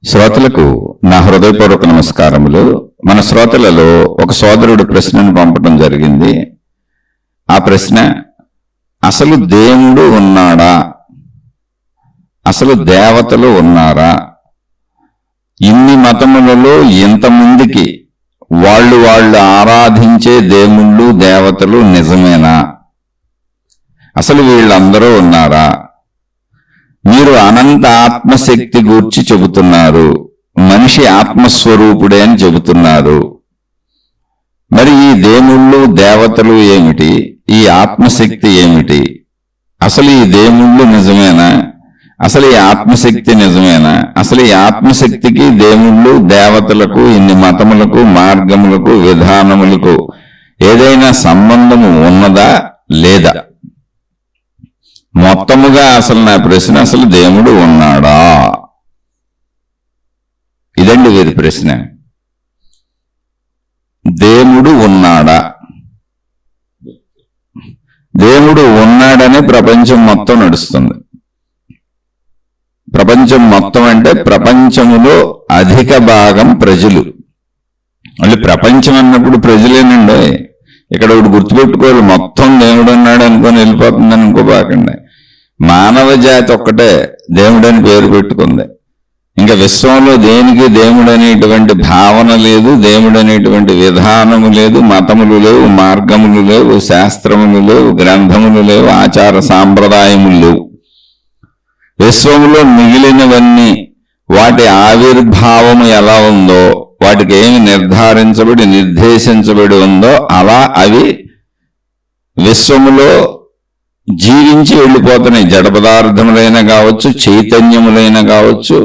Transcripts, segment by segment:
శ్రోతలకు నా హృదయపూర్వక నమస్కారములు. మన శ్రోతలలో ఒక సోదరుడు ప్రశ్నను పంపడం జరిగింది. ఆ ప్రశ్న, అసలు దేవుడు ఉన్నాడా, అసలు దేవతలు ఉన్నారా, ఇన్ని మతములలో ఇంతమందికి వాళ్ళు ఆరాధించే దేవుళ్ళు దేవతలు నిజమేనా, అసలు వీళ్ళందరూ ఉన్నారా, మీరు అనంత ఆత్మశక్తి గూర్చి చెబుతున్నారు, మనిషి ఆత్మస్వరూపుడే అని చెబుతున్నారు. మరి ఈ దేవుళ్ళు దేవతలు ఏమిటి, ఈ ఆత్మశక్తి ఏమిటి, అసలు ఈ దేవుళ్ళు నిజమేనా, అసలు ఈ ఆత్మశక్తి నిజమేనా, అసలు ఈ ఆత్మశక్తికి దేవుళ్ళు దేవతలకు ఇన్ని మతములకు మార్గములకు విధానములకు ఏదైనా సంబంధము ఉన్నదా లేదా? మొత్తముగా అసలు నా ప్రశ్న, అసలు దేవుడు ఉన్నాడా? ఇదండి వీరి ప్రశ్న. దేవుడు ఉన్నాడా? దేవుడు ఉన్నాడనే ప్రపంచం మొత్తం నడుస్తుంది. ప్రపంచం మొత్తం అంటే ప్రపంచములో అధిక భాగం ప్రజలు. మళ్ళీ ప్రపంచం అన్నప్పుడు ప్రజలేనండి. ఇక్కడ ఒకటి గుర్తుపెట్టుకోవాలి, మొత్తం దేవుడు ఉన్నాడు అనుకొని వెళ్ళిపోతుందని అనుకోబాకండి. మానవ జాతి ఒక్కటే దేవుడని పేరు పెట్టుకుంది. ఇంకా విశ్వంలో దేనికి దేవుడు అనేటువంటి భావన లేదు, దేవుడు అనేటువంటి విధానము లేదు, మతములు లేవు, మార్గములు లేవు, శాస్త్రములు లేవు, గ్రంథములు లేవు, ఆచార సాంప్రదాయములు లేవు. విశ్వములో మిగిలినవన్నీ వాటి ఆవిర్భావము ఎలా ఉందో, వాటికి ఏమి నిర్ధారించబడి నిర్దేశించబడి ఉందో అలా అవి విశ్వములో జీవించి వెళ్ళిపోతున్నాయి. జడ పదార్థములైనా కావచ్చు, చైతన్యములైనా కావచ్చు,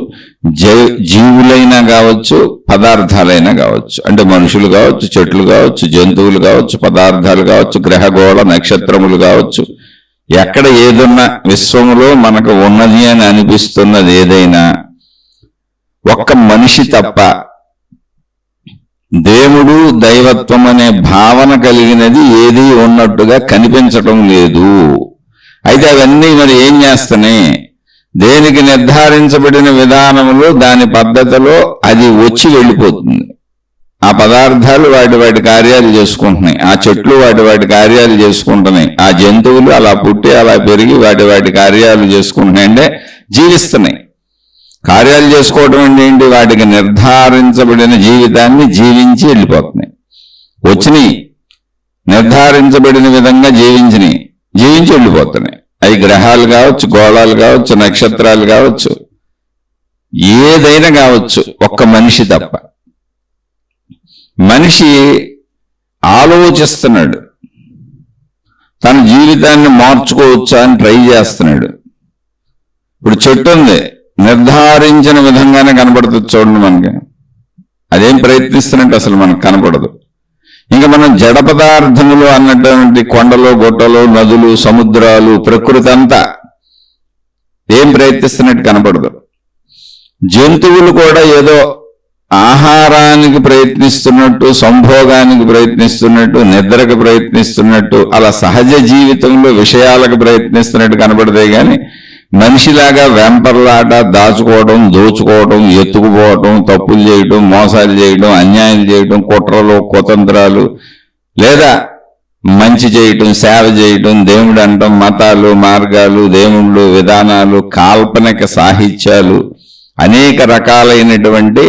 జీవులైనా కావచ్చు, పదార్థాలైనా కావచ్చు. అంటే మనుషులు కావచ్చు, చెట్లు కావచ్చు, జంతువులు కావచ్చు, పదార్థాలు కావచ్చు, గ్రహగోళ నక్షత్రములు కావచ్చు. ఎక్కడ ఏదున్నా విశ్వములో మనకు ఉన్నది అని అనిపిస్తున్నది ఏదైనా ఒక్క మనిషి తప్ప దేవుడు దైవత్వం అనే భావన కలిగినది ఏది ఉన్నట్టుగా కనిపించటం లేదు. అయితే అవన్నీ మరి ఏం చేస్తున్నాయి? దేనికి నిర్ధారించబడిన విధానములో దాని పద్ధతిలో అది వచ్చి వెళ్ళిపోతుంది. ఆ పదార్థాలు వాటి కార్యాలు చేసుకుంటున్నాయి, ఆ చెట్లు వాటి కార్యాలు చేసుకుంటున్నాయి, ఆ జంతువులు అలా పుట్టి అలా పెరిగి వాటి కార్యాలు చేసుకుంటున్నాయి. అంటే జీవిస్తున్నాయి. కార్యాలు చేసుకోవడం అంటే ఏంటి? వాటికి నిర్ధారించబడిన జీవితాన్ని జీవించి వెళ్ళిపోతున్నాయి. వచ్చినాయి, నిర్ధారించబడిన విధంగా జీవించి వెళ్ళిపోతున్నాయి. అవి గ్రహాలు కావచ్చు, గోళాలు కావచ్చు, నక్షత్రాలు కావచ్చు, ఏదైనా కావచ్చు, ఒక్క మనిషి తప్ప. మనిషి ఆలోచిస్తున్నాడు, తన జీవితాన్ని మార్చుకోవచ్చా అని ట్రై చేస్తున్నాడు. ఇప్పుడు చెట్టు ఉంది, నిర్ధారించిన విధంగానే కనపడుతుంది. చూడండి, మనకి అదేం ప్రయత్నిస్తున్నట్టు అసలు మనకు కనపడదు. ఇంకా మనం జడ పదార్థములు అన్నటువంటి కొండలు, గుట్టలు, నదులు, సముద్రాలు, ప్రకృతి అంతా ఏం ప్రయత్నిస్తున్నట్టు కనపడదు. జంతువులు కూడా ఏదో ఆహారానికి ప్రయత్నిస్తున్నట్టు, సంభోగానికి ప్రయత్నిస్తున్నట్టు, నిద్రకు ప్రయత్నిస్తున్నట్టు, అలా సహజ జీవితంలో విషయాలకు ప్రయత్నిస్తున్నట్టు కనపడతాయి. కానీ మనిషిలాగా వెంపర్లాట, దాచుకోవడం, దోచుకోవడం, ఎత్తుకుపోవడం, తప్పులు చేయడం, మోసాలు చేయడం, అన్యాయం చేయడం, కుట్రలు, కుతంత్రాలు, లేదా మంచి చేయటం, సేవ చేయటం, దేవుడు అంటాం, మతాలు, మార్గాలు, దేవుళ్ళు, విధానాలు, కాల్పనిక సాహిత్యాలు, అనేక రకాలైనటువంటి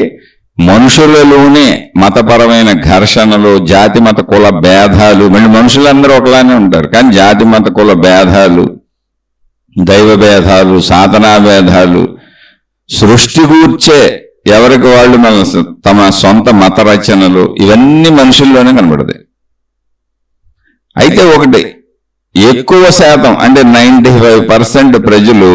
మనుషులలోనే మతపరమైన ఘర్షణలు, జాతి మత కుల భేదాలు. మళ్ళీ మనుషులందరూ ఒకలానే ఉంటారు, కానీ జాతి మత కుల భేదాలు, దైవ భేదాలు, సాధనా భేదాలు, సృష్టి కూర్చే ఎవరికి వాళ్ళు తమ సొంత మత రచనలు, ఇవన్నీ మనుషుల్లోనే కనబడతాయి. అయితే ఒకటి, ఎక్కువ శాతం అంటే 95% ప్రజలు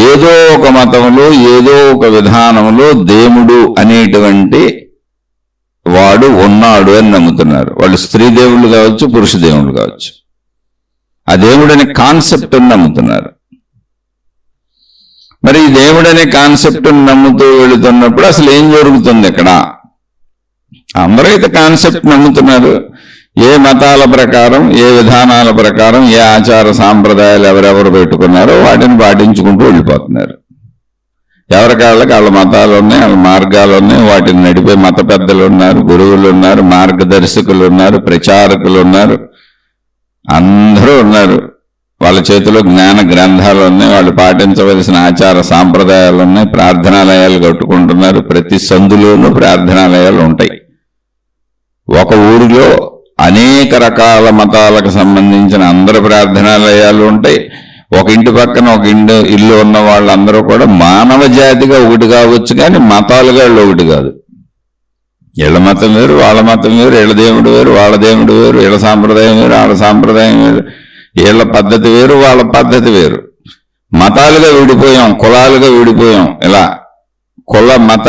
ఏదో ఒక మతంలో, ఏదో ఒక విధానంలో దేవుడు అనేటువంటి వాడు ఉన్నాడు అని నమ్ముతున్నారు. వాళ్ళు స్త్రీ దేవుళ్ళు కావచ్చు, పురుష దేవుళ్ళు కావచ్చు. ఆ దేవుడు అనే కాన్సెప్ట్ నమ్ముతున్నారు. మరి ఈ దేవుడు అనే కాన్సెప్ట్ నమ్ముతూ వెళుతున్నప్పుడు అసలు ఏం జరుగుతుంది ఇక్కడ? అందరూ అయితే కాన్సెప్ట్ నమ్ముతున్నారు. ఏ మతాల ప్రకారం, ఏ విధానాల ప్రకారం, ఏ ఆచార సాంప్రదాయాలు ఎవరెవరు పెట్టుకున్నారో వాటిని పాటించుకుంటూ వెళ్ళిపోతున్నారు. ఎవరికాళ్ళకి వాళ్ళ మతాలు ఉన్నాయి, వాళ్ళ మార్గాలు ఉన్నాయి, వాటిని నడిపే మత పెద్దలు ఉన్నారు, గురువులు ఉన్నారు, మార్గదర్శకులు ఉన్నారు, ప్రచారకులు ఉన్నారు, అందరూ ఉన్నారు. వాళ్ళ చేతిలో జ్ఞాన గ్రంథాలు ఉన్నాయి, వాళ్ళు పాటించవలసిన ఆచార సాంప్రదాయాలు ఉన్నాయి, ప్రార్థనాలయాలు కట్టుకుంటున్నారు. ప్రతి సందులోనూ ప్రార్థనాలయాలు ఉంటాయి. ఒక ఊరిలో అనేక రకాల మతాలకు సంబంధించిన అందరు ప్రార్థనాలయాలు ఉంటాయి. ఒక ఇంటి పక్కన ఒక ఇల్లు ఉన్న వాళ్ళందరూ కూడా మానవ జాతిగా ఒకటి కావచ్చు, కానీ మతాలుగా వాళ్ళు ఒకటి కాదు. వీళ్ళ మతం వేరు, వాళ్ళ మతం వేరు, వీళ్ళ దేవుడు వేరు, వాళ్ళ దేవుడు వేరు, వీళ్ళ సాంప్రదాయం వేరు, వాళ్ళ సాంప్రదాయం వేరు, వీళ్ళ పద్ధతి వేరు, వాళ్ళ పద్ధతి వేరు. మతాలుగా విడిపోయాం, కులాలుగా విడిపోయాం. ఇలా కుల మత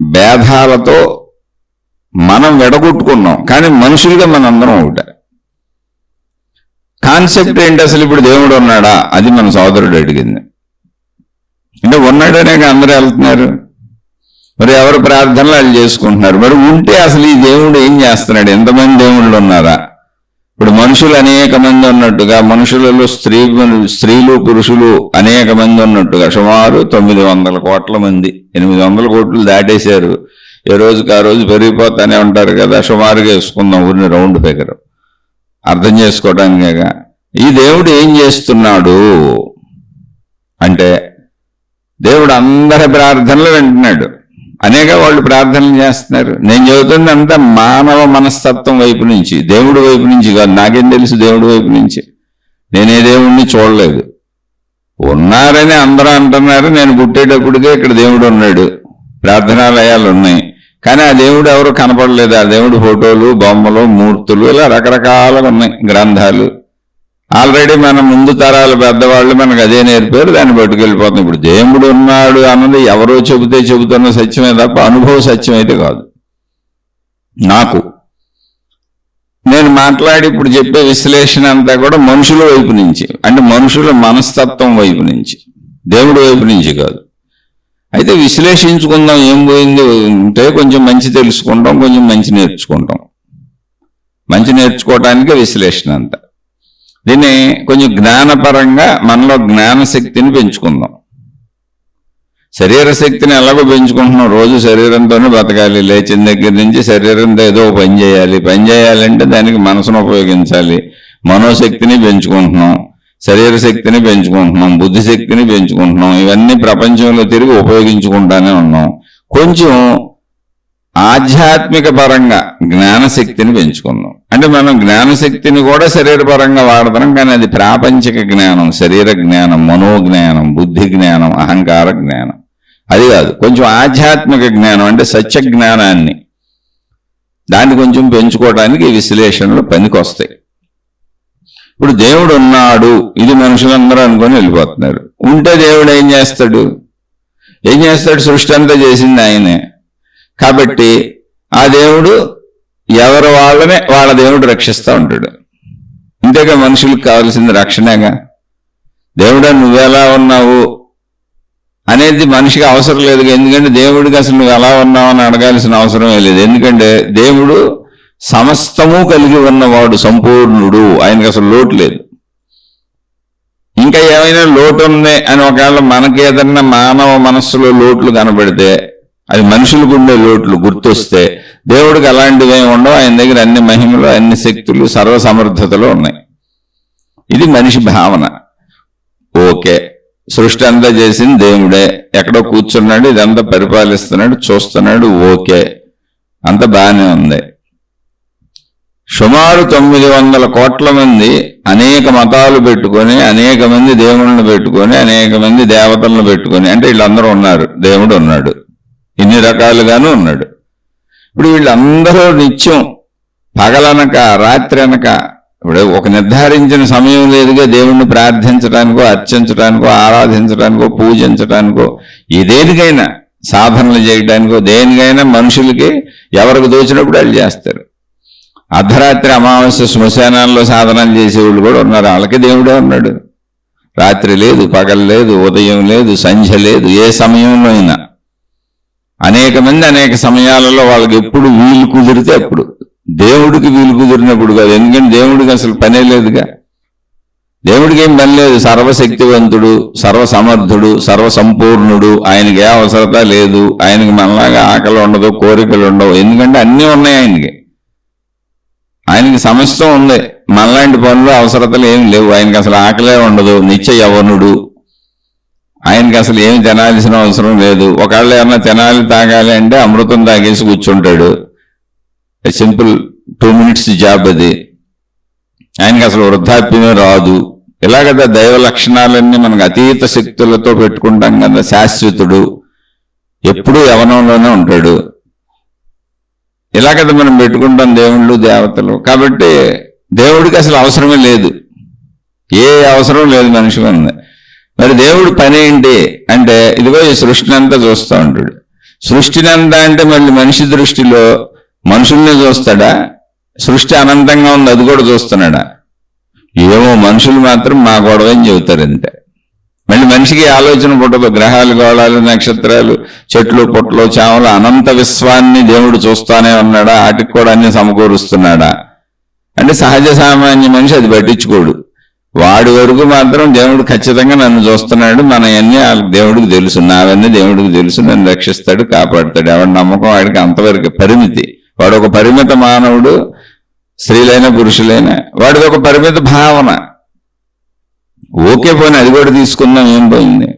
భేదాలతో మనం విడగొట్టుకున్నాం, కానీ మనుషులుగా మనందరం ఒకటే. కాన్సెప్ట్ ఏంటి అసలు? ఇప్పుడు దేవుడు ఉన్నాడా? అది మన సోదరుడు అడిగింది. అంటే ఉన్నాడనే అందరూ వెళ్తున్నారు, మరి ఎవరు ప్రార్థనలు వాళ్ళు చేసుకుంటున్నారు. మరి ఉంటే అసలు ఈ దేవుడు ఏం చేస్తున్నాడు? ఎంతమంది దేవుళ్ళు ఉన్నారా? ఇప్పుడు మనుషులు అనేక మంది ఉన్నట్టుగా, మనుషులలో స్త్రీలు పురుషులు అనేక మంది ఉన్నట్టుగా సుమారు 900 కోట్ల మంది, 800 కోట్లు దాటేశారు. ఏ రోజుకి ఆ రోజు పెరిగిపోతానే ఉంటారు కదా, సుమారుగా వేసుకుందాం ఊరిని రౌండ్ ఫిగర్ అర్థం చేసుకోవడానికేగా. ఈ దేవుడు ఏం చేస్తున్నాడు అంటే, దేవుడు అందరి ప్రార్థనలు వింటున్నాడు. అనేక వాళ్ళు ప్రార్థనలు చేస్తున్నారు. నేను చెబుతుంది అంతా మానవ మనస్తత్వం వైపు నుంచి, దేవుడి వైపు నుంచి కాదు. నాకేం తెలుసు దేవుడి వైపు నుంచి? నేనే దేవుడిని చూడలేదు. ఉన్నారని అందరూ అంటున్నారు. నేను పుట్టేటప్పటికే ఇక్కడ దేవుడు ఉన్నాడు, ప్రార్థనాలయాలు ఉన్నాయి, కానీ ఆ దేవుడు ఎవరు కనపడలేదు. ఆ దేవుడు ఫోటోలు, బొమ్మలు, మూర్తులు, ఇలా రకరకాలుగా ఉన్నాయి గ్రంథాలు. ఆల్రెడీ మన ముందు తరాలు పెద్దవాళ్ళు మనకు అదే నేర్పారు, దాన్ని పట్టుకెళ్ళిపోతాం. ఇప్పుడు దేవుడు ఉన్నాడు అన్నది ఎవరో చెబుతున్న సత్యమే తప్ప అనుభవ సత్యం అయితే కాదు. నేను మాట్లాడి ఇప్పుడు చెప్పే విశ్లేషణ అంతా కూడా మనుషుల వైపు నుంచి, అంటే మనుషుల మనస్తత్వం వైపు నుంచి, దేవుడి వైపు నుంచి కాదు. అయితే విశ్లేషించుకుందాం. ఏం పోయింది అంటే కొంచెం మంచి తెలుసుకుంటాం, కొంచెం మంచి నేర్చుకుంటాం. మంచి నేర్చుకోవటానికే విశ్లేషణ అంతా. దీన్ని కొంచెం జ్ఞానపరంగా మనలో జ్ఞానశక్తిని పెంచుకుందాం. శరీర శక్తిని ఎలాగో పెంచుకుంటున్నాం, రోజు శరీరంతోనే బతకాలి. లేచిన దగ్గర నుంచి శరీరంతో ఏదో పని చేయాలి. పని చేయాలంటే దానికి మనసును ఉపయోగించాలి. మనోశక్తిని పెంచుకుంటున్నాం, శరీర శక్తిని పెంచుకుంటున్నాం, బుద్ధిశక్తిని పెంచుకుంటున్నాం. ఇవన్నీ ప్రపంచంలో తిరిగి ఉపయోగించుకుంటానే ఉన్నాం. కొంచెం ఆధ్యాత్మిక పరంగా జ్ఞానశక్తిని పెంచుకుందాం. అంటే మనం జ్ఞానశక్తిని కూడా శరీరపరంగా వాడతాం, కానీ అది ప్రాపంచిక జ్ఞానం, శరీర జ్ఞానం, మనోజ్ఞానం, బుద్ధి జ్ఞానం, అహంకార జ్ఞానం అది కాదు. కొంచెం ఆధ్యాత్మిక జ్ఞానం అంటే సత్య జ్ఞానాన్ని, దాన్ని కొంచెం పెంచుకోవడానికి ఈ విశ్లేషణలు పనికొస్తాయి. ఇప్పుడు దేవుడు ఉన్నాడు, ఇది మనుషులందరూ అనుకొని వెళ్ళిపోతున్నారు. ఉంటే దేవుడు ఏం చేస్తాడు? సృష్టి అంతా చేసింది ఆయనే. కాబట్టి ఆ దేవుడు ఎవరు వాళ్ళ దేవుడు రక్షిస్తూ ఉంటాడు. ఇంతేగా మనుషులకు కావాల్సింది రక్షణగా. దేవుడా నువ్వెలా ఉన్నావు అనేది మనిషికి అవసరం లేదు. ఎందుకంటే దేవుడికి అసలు నువ్వు ఎలా ఉన్నావు అని అడగాల్సిన అవసరమే లేదు. ఎందుకంటే దేవుడు సమస్తము కలిగి ఉన్నవాడు, సంపూర్ణుడు, ఆయనకు అసలు లోటు లేదు. ఇంకా ఏమైనా లోటు ఉంది అని ఒకవేళ మనకి ఏదన్నా మానవ మనస్సులో లోట్లు కనబడితే, అది మనుషులకు ఉండే లోట్లు గుర్తొస్తే, దేవుడికి అలాంటివి ఏమి ఉండవు. ఆయన దగ్గర అన్ని మహిమలు, అన్ని శక్తులు, సర్వసమర్థతలు ఉన్నాయి. ఇది మనిషి భావన. ఓకే, సృష్టి అంతా చేసింది దేవుడే, ఎక్కడో కూర్చున్నాడు, ఇదంతా పరిపాలిస్తున్నాడు, చూస్తున్నాడు, ఓకే, అంత బాగానే ఉంది. సుమారు 900 కోట్ల మంది అనేక మతాలు పెట్టుకొని, అనేక మంది దేవుళ్ళను పెట్టుకొని, అనేక మంది దేవతలను పెట్టుకొని, అంటే వీళ్ళందరూ ఉన్నారు, దేవుడు ఉన్నాడు, ఇన్ని రకాలుగాను ఉన్నాడు. ఇప్పుడు వీళ్ళందరూ నిత్యం పగలనక రాత్రి అనక, ఇప్పుడు ఒక నిర్ధారించిన సమయం లేదుగా దేవుణ్ణి ప్రార్థించడానికో, అర్చించడానికో, ఆరాధించడానికో, పూజించడానికో, దేనికైనా సాధనలు చేయడానికో, దేనికైనా మనుషులకి ఎవరికి దోచినప్పుడు వాళ్ళు చేస్తారు. అర్ధరాత్రి అమావాస్య శ్మశానాల్లో సాధనలు చేసేవాళ్ళు కూడా ఉన్నారు. వాళ్ళకి దేవుడే ఉన్నాడు. రాత్రి లేదు, పగలు లేదు, ఉదయం లేదు, సంధ్య లేదు, ఏ సమయంలో అయినా అనేక మంది అనేక సమయాలలో వాళ్ళకి ఎప్పుడు వీలు కుదిరితే అప్పుడు. దేవుడికి వీలు కుదిరినప్పుడు కాదు, ఎందుకంటే దేవుడికి అసలు పనే లేదుగా. దేవుడికి ఏం పని లేదు, సర్వశక్తివంతుడు, సర్వసమర్థుడు, సర్వసంపూర్ణుడు. ఆయనకి ఏ అవసరత లేదు. ఆయనకి మనలాగా ఆకలి ఉండదు, కోరికలు ఉండవు. ఎందుకంటే అన్నీ ఉన్నాయి ఆయనకి. ఆయనకి సమస్తం ఉంది. మనలాంటి పనులు అవసరతలు ఏమి లేవు. ఆయనకి అసలు ఆకలే ఉండదు. నిత్య యవ్వనుడు. ఆయనకి అసలు ఏమి తినాల్సిన అవసరం లేదు. ఒకవేళ ఏమన్నా తినాలి తాగాలి అంటే అమృతం తాగేసి కూర్చుంటాడు. సింపుల్ 2 minutes జాబ్ అది. ఆయనకి అసలు వృద్ధాప్యమే రాదు. ఇలా కదా దైవ లక్షణాలన్నీ మనకు అతీత శక్తులతో పెట్టుకుంటాం కదా. శాశ్వతుడు, ఎప్పుడూ యవనంలోనే ఉంటాడు. ఇలా కదా మనం పెట్టుకుంటాం దేవుళ్ళు దేవతలు. కాబట్టి దేవుడికి అసలు అవసరమే లేదు, ఏ అవసరం లేదు మనిషి ఉంది. మరి దేవుడు పని ఏంటి అంటే ఇదిగో ఈ సృష్టిని అంతా చూస్తూ ఉంటాడు. సృష్టిని అంతా అంటే మళ్ళీ మనిషి దృష్టిలో మనుషుల్ని చూస్తాడా? సృష్టి అనంతంగా ఉంది, అది కూడా చూస్తున్నాడా? ఏమో మనుషులు మాత్రం మా గొడవ అని చెబుతారు అంతే. మళ్ళీ మనిషికి ఆలోచన పుట్టదు. గ్రహాలు, గోళాలు, నక్షత్రాలు, చెట్లు, పుట్టలు, చామలు, అనంత విశ్వాన్ని దేవుడు చూస్తానే ఉన్నాడా? వాటికి కూడా అన్ని సమకూరుస్తున్నాడా అంటే సహజ సామాన్య మనిషి అది పట్టించుకోడు. వాడి వరకు మాత్రం దేవుడు ఖచ్చితంగా నన్ను చూస్తున్నాడు, మనవన్నీ దేవుడికి తెలుసు, నావన్నీ దేవుడికి తెలుసు, నన్ను రక్షిస్తాడు, కాపాడుతాడు. ఎవరి నమ్మకం వాడికి అంతవరకు పరిమితి. వాడు ఒక పరిమిత మానవుడు, స్త్రీలైనా పురుషులైనా వాడిది ఒక పరిమిత భావన. ఓకే పోనీ అది కూడా తీసుకుందాం, ఏం పోయింది,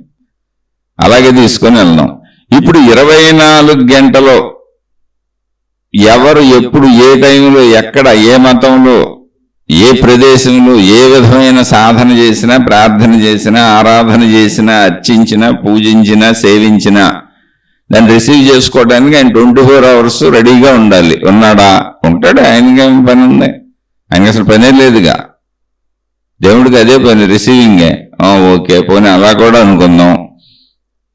అలాగే తీసుకొని వెళ్దాం. ఇప్పుడు 24 గంటలో ఎవరు ఎప్పుడు ఏ టైంలో ఎక్కడ ఏ మతంలో ఏ ప్రదేశంలో ఏ విధమైన సాధన చేసినా, ప్రార్థన చేసినా, ఆరాధన చేసినా, అర్చించినా, పూజించినా, సేవించినా దాన్ని రిసీవ్ చేసుకోవడానికి ఆయన 24 hours రెడీగా ఉండాలి. ఉన్నాడా? ఉంటాడు. ఆయనకి ఏం పని ఉంది? ఆయనకి అసలు పనే లేదుగా. దేవుడికి అదే పని, రిసీవింగే. ఓకే పోనీ అలా కూడా అనుకుందాం.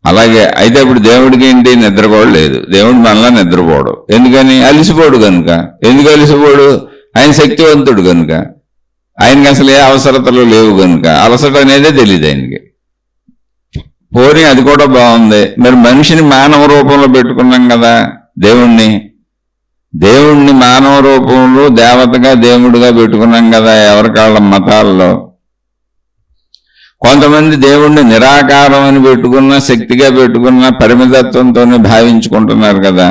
అలాగే అయితే ఇప్పుడు దేవుడికి ఏంటి? నిద్ర కూడా లేదు. దేవుడు మనలా నిద్రపోడు. ఎందుకని? అలిసిపోడు కనుక. ఎందుకు అలిసిపోడు? ఆయన శక్తివంతుడు కనుక. ఆయనకి అసలు ఏ అవసరతలు లేవు కనుక అలసట అనేదే తెలియదు ఆయనకి. పోనీ అది కూడా బాగుంది. మరి మనిషిని మానవ రూపంలో పెట్టుకున్నాం కదా దేవుణ్ణి మానవ రూపంలో దేవతగా దేవుడిగా పెట్టుకున్నాం కదా ఎవరికాళ్ళ మతాల్లో. కొంతమంది దేవుణ్ణి నిరాకారం అని పెట్టుకున్నా, శక్తిగా పెట్టుకున్నా, పరిమితత్వంతోనే భావించుకుంటున్నారు కదా.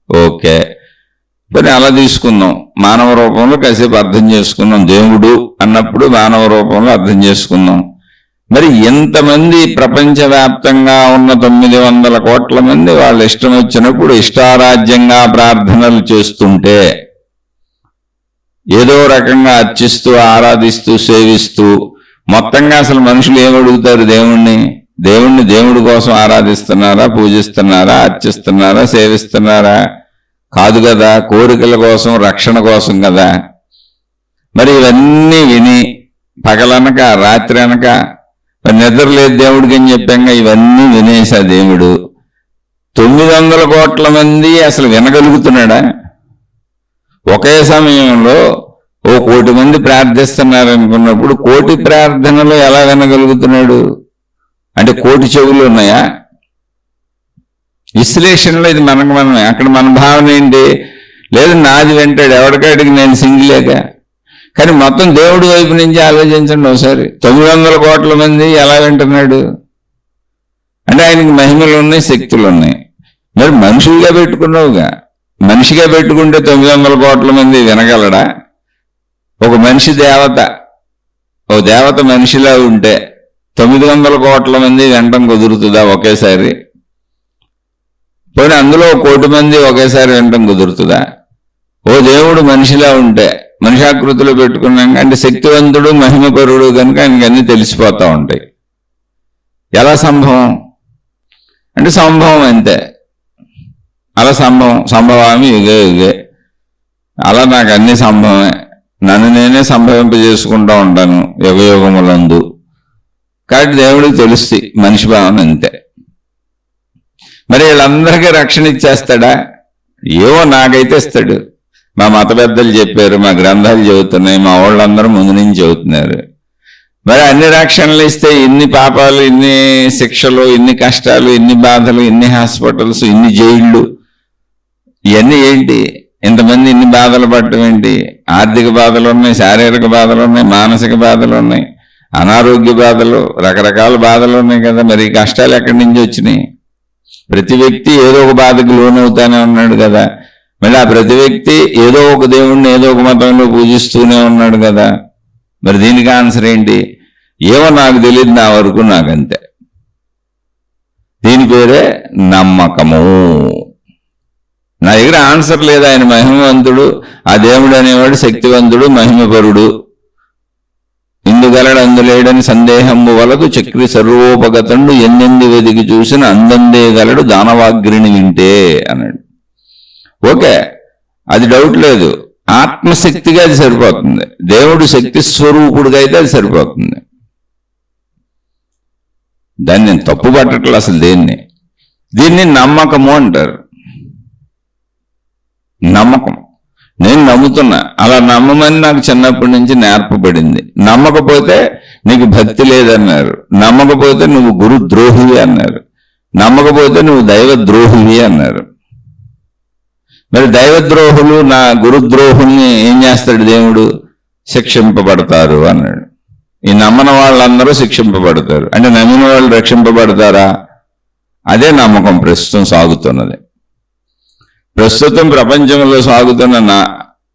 ఓకే మరి అలా తీసుకుందాం. మానవ రూపంలో కాసేపు అర్థం చేసుకున్నాం. దేవుడు అన్నప్పుడు మానవ రూపంలో అర్థం చేసుకుందాం. మరి ఎంతమంది ప్రపంచవ్యాప్తంగా ఉన్న 900 కోట్ల మంది వాళ్ళ ఇష్టం వచ్చినప్పుడు ఇష్టారాజ్యంగా ప్రార్థనలు చేస్తుంటే, ఏదో రకంగా అర్చిస్తూ, ఆరాధిస్తూ, సేవిస్తూ, మొత్తంగా అసలు మనుషులు ఏమడుగుతారు? దేవుణ్ణి దేవుడి కోసం ఆరాధిస్తున్నారా, పూజిస్తున్నారా, అర్చిస్తున్నారా, సేవిస్తున్నారా? కాదు కదా, కోరికల కోసం, రక్షణ కోసం కదా. మరి ఇవన్నీ విని పగలనక రాత్రి అనక మరి నిద్ర లేదు దేవుడికి అని చెప్పాక ఇవన్నీ వినేసా దేవుడు 900 కోట్ల మంది అసలు వినగలుగుతున్నాడా? ఒకే సమయంలో 1 కోటి మంది ప్రార్థిస్తున్నారు అనుకున్నప్పుడు 1 కోటి ప్రార్థనలు ఎలా వినగలుగుతున్నాడు? అంటే 1 కోటి చెవులు ఉన్నాయా? విశ్లేషణలో ఇది మనమే. అక్కడ మన భావన ఏంటి? లేదు నాది వింటాడు, ఎవరికాడికి నేను సింగిలేగా. కానీ మొత్తం దేవుడి వైపు నుంచి ఆలోచించండి ఒకసారి. 900 కోట్ల మంది ఎలా వింటున్నాడు అంటే ఆయనకి మహిమలు ఉన్నాయి, శక్తులు ఉన్నాయి. మరి మనుషులుగా పెట్టుకున్నావుగా. మనిషిగా పెట్టుకుంటే 900 కోట్ల మంది వినగలడా? ఒక మనిషి దేవత, ఓ దేవత మనిషిలా ఉంటే 900 కోట్ల మంది వినటం కుదురుతుందా ఒకేసారి? పోనీ అందులో 1 కోటి మంది ఒకేసారి వినటం కుదురుతుందా? ఓ దేవుడు మనిషిలా ఉంటే, మనిషాకృతిలో పెట్టుకున్నాక అంటే శక్తివంతుడు, మహిమపరుడు కనుక ఆయనకి అన్నీ తెలిసిపోతూ ఉంటాయి. ఎలా సంభవం అంటే సంభవం అంతే. అలా సంభవామి యుగే. అలా నాకు అన్ని సంభవమే, నన్ను నేనే సంభవింపజేసుకుంటూ ఉంటాను యుగములందు. కాబట్టి దేవుడికి తెలుస్తుంది మనిషి భావన అంతే. మరి వీళ్ళందరికీ రక్షణ ఇచ్చేస్తాడా? ఏవో నాకైతే ఇస్తాడు. మా మత పెద్దలు చెప్పారు, మా గ్రంథాలు చెబుతున్నాయి, మా వాళ్ళందరూ ముందు నుంచి చెబుతున్నారు. మరి అన్ని రక్షణలు ఇస్తే ఇన్ని పాపాలు, ఇన్ని శిక్షలు, ఇన్ని కష్టాలు, ఇన్ని బాధలు, ఇన్ని హాస్పిటల్స్, ఇన్ని జైళ్ళు, ఇవన్నీ ఏంటి? ఇంతమంది ఇన్ని బాధలు పడటం ఏంటి? ఆర్థిక బాధలు ఉన్నాయి, శారీరక బాధలు ఉన్నాయి, మానసిక బాధలు ఉన్నాయి. అనారోగ్య బాధలు, రకరకాల బాధలు ఉన్నాయి కదా, మరి కష్టాలు ఎక్కడి నుంచి వచ్చినాయి? ప్రతి వ్యక్తి ఏదో ఒక బాధకు లోనవుతానే ఉన్నాడు కదా. మళ్ళీ ఆ ప్రతి వ్యక్తి ఏదో ఒక దేవుణ్ణి ఏదో ఒక మతంలో పూజిస్తూనే ఉన్నాడు కదా. మరి దీనికి ఆన్సర్ ఏంటి? ఏమో నాకు తెలియదు, నా వరకు నాకంతే. దీని పేరే నమ్మకము. నా దగ్గర ఆన్సర్ లేదు. ఆయన మహిమవంతుడు, ఆ దేవుడు అనేవాడు శక్తివంతుడు, మహిమపరుడు, ఇందుగలడు అందులేడని సందేహము వలదు, చక్రి సర్వోపగతండు, ఎన్నెంది వెదికి చూసిన అందందే గలడు, దానవాగ్రిని వింటే అన్నాడు. ఓకే, అది డౌట్ లేదు. ఆత్మశక్తిగా అది సరిపోతుంది. దేవుడు శక్తి స్వరూపుడుగా అయితే అది సరిపోతుంది. దాన్ని నేను తప్పు పట్టట్లేదు అసలు. దీన్ని నమ్మకము అంటారు. నమ్మకం, నేను నమ్ముతున్నా, అలా నమ్మమని నాకు చిన్నప్పటి నుంచి నేర్పబడింది. నమ్మకపోతే నీకు భక్తి లేదన్నారు, నమ్మకపోతే నువ్వు గురుద్రోహివి అన్నారు, నమ్మకపోతే నువ్వు దైవద్రోహివి అన్నారు. మరి దైవద్రోహులు, నా గురుద్రోహుల్ని ఏం చేస్తాడు దేవుడు? శిక్షింపబడతారు అన్నాడు. ఈ నమ్మని వాళ్ళందరూ శిక్షింపబడతారు. అంటే నమ్మిన వాళ్ళు రక్షింపబడతారా? అదే నమ్మకం ప్రస్తుతం సాగుతున్నది. ప్రస్తుతం ప్రపంచంలో సాగుతున్న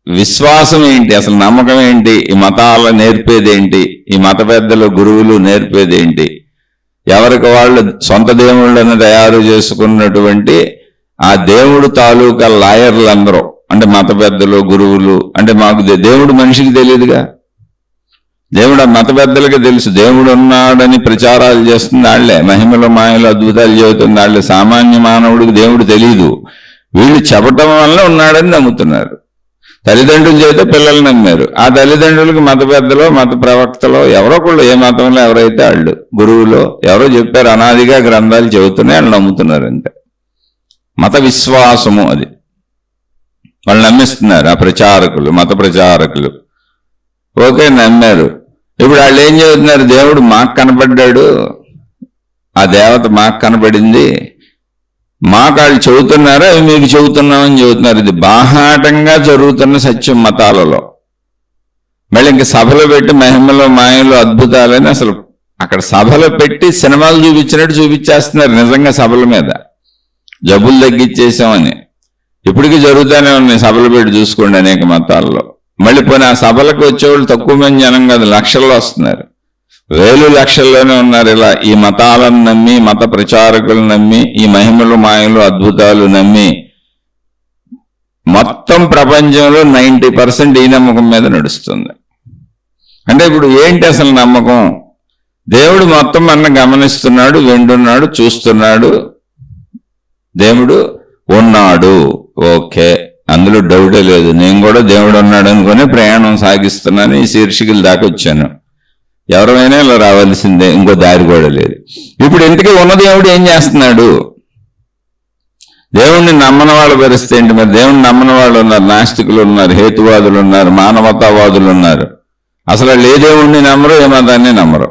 విశ్వాసం ఏంటి, అసలు నమ్మకం ఏంటి? ఈ మతాల నేర్పేదేంటి? ఈ మత పెద్దలు, గురువులు నేర్పేదేంటి? ఎవరికి వాళ్ళు సొంత దేవుళ్ళని తయారు చేసుకున్నటువంటి ఆ దేవుడు తాలూకా లాయర్లు అందరూ, అంటే మత పెద్దలు, గురువులు. అంటే మాకు దేవుడు మనిషికి తెలియదుగా, దేవుడు ఆ మత పెద్దలకి తెలుసు. దేవుడు ఉన్నాడని ప్రచారాలు చేస్తుంది వాళ్ళే, మహిమలు మాయలు అద్భుతాలు చెబుతుంది వాళ్ళే. సామాన్య మానవుడికి దేవుడు తెలియదు. వీళ్ళు చెప్పటం వల్ల ఉన్నాడని నమ్ముతున్నారు. తల్లిదండ్రులు చెబితే పిల్లలు నమ్మారు. ఆ తల్లిదండ్రులకి మత పెద్దలో, మత ప్రవక్తలో, ఎవరో ఒకళ్ళు, ఏ మతంలో ఎవరైతే వాళ్ళు గురువులో ఎవరో చెప్పారు, అనాదిగా గ్రంథాలు చెబుతున్నాయి, వాళ్ళు నమ్ముతున్నారు. అంతే మత విశ్వాసము. అది వాళ్ళు నమ్మిస్తున్నారు. ఆ ప్రచారకులు, మత ప్రచారకులు ఓకే నమ్మారు. ఇప్పుడు వాళ్ళు ఏం చెబుతున్నారు? దేవుడు మాకు కనపడ్డాడు, ఆ దేవత మాకు కనపడింది, మాకు వాళ్ళు చెబుతున్నారా, అవి మీకు చెబుతున్నామని చెబుతున్నారు. ఇది బాహాటంగా జరుగుతున్న సత్యం మతాలలో. మళ్ళీ ఇంక సభలు పెట్టి మహిమలో మాయలు అద్భుతాలని అసలు అక్కడ సభలు పెట్టి సినిమాలు చూపించినట్టు చూపించేస్తున్నారు. నిజంగా సభల మీద జబ్బులు తగ్గించేసామని ఇప్పటికీ జరుగుతూనే ఉన్నాయి. సభలు పెట్టి చూసుకోండి అనేక మతాల్లో. మళ్ళీ పోనీ ఆ సభలకు వచ్చేవాళ్ళు తక్కువ మంది జనం కాదు, లక్షల్లో వస్తున్నారు, వేలు లక్షల్లోనే ఉన్నారు. ఇలా ఈ మతాలను నమ్మి, మత ప్రచారకులు నమ్మి, ఈ మహిమలు మాయలు అద్భుతాలు నమ్మి మొత్తం ప్రపంచంలో 90% ఈ నమ్మకం మీద నడుస్తుంది. అంటే ఇప్పుడు ఏంటి అసలు నమ్మకం? దేవుడు మొత్తం అన్న గమనిస్తున్నాడు, వింటున్నాడు, చూస్తున్నాడు, దేవుడు ఉన్నాడు. ఓకే, అందులో డౌటే లేదు. నేను కూడా దేవుడు ఉన్నాడు అనుకుని ప్రయాణం సాగిస్తున్నాను. ఈ శీర్షికల దాకా వచ్చాను. ఎవరైనా ఇలా రావాల్సిందే, ఇంకో దారి కూడా లేదు. ఇప్పుడు ఇంటికి ఉన్న దేవుడు ఏం చేస్తున్నాడు? దేవుణ్ణి నమ్మని వాళ్ళ పరిస్థితి ఏంటి? మరి దేవుణ్ణి నమ్మని వాళ్ళు ఉన్నారు, నాస్తికులు ఉన్నారు, హేతువాదులు ఉన్నారు, మానవతావాదులు ఉన్నారు. అసలు వాళ్ళు ఏ దేవుణ్ణి నమ్మరు, ఏ మతాన్ని నమ్మరు.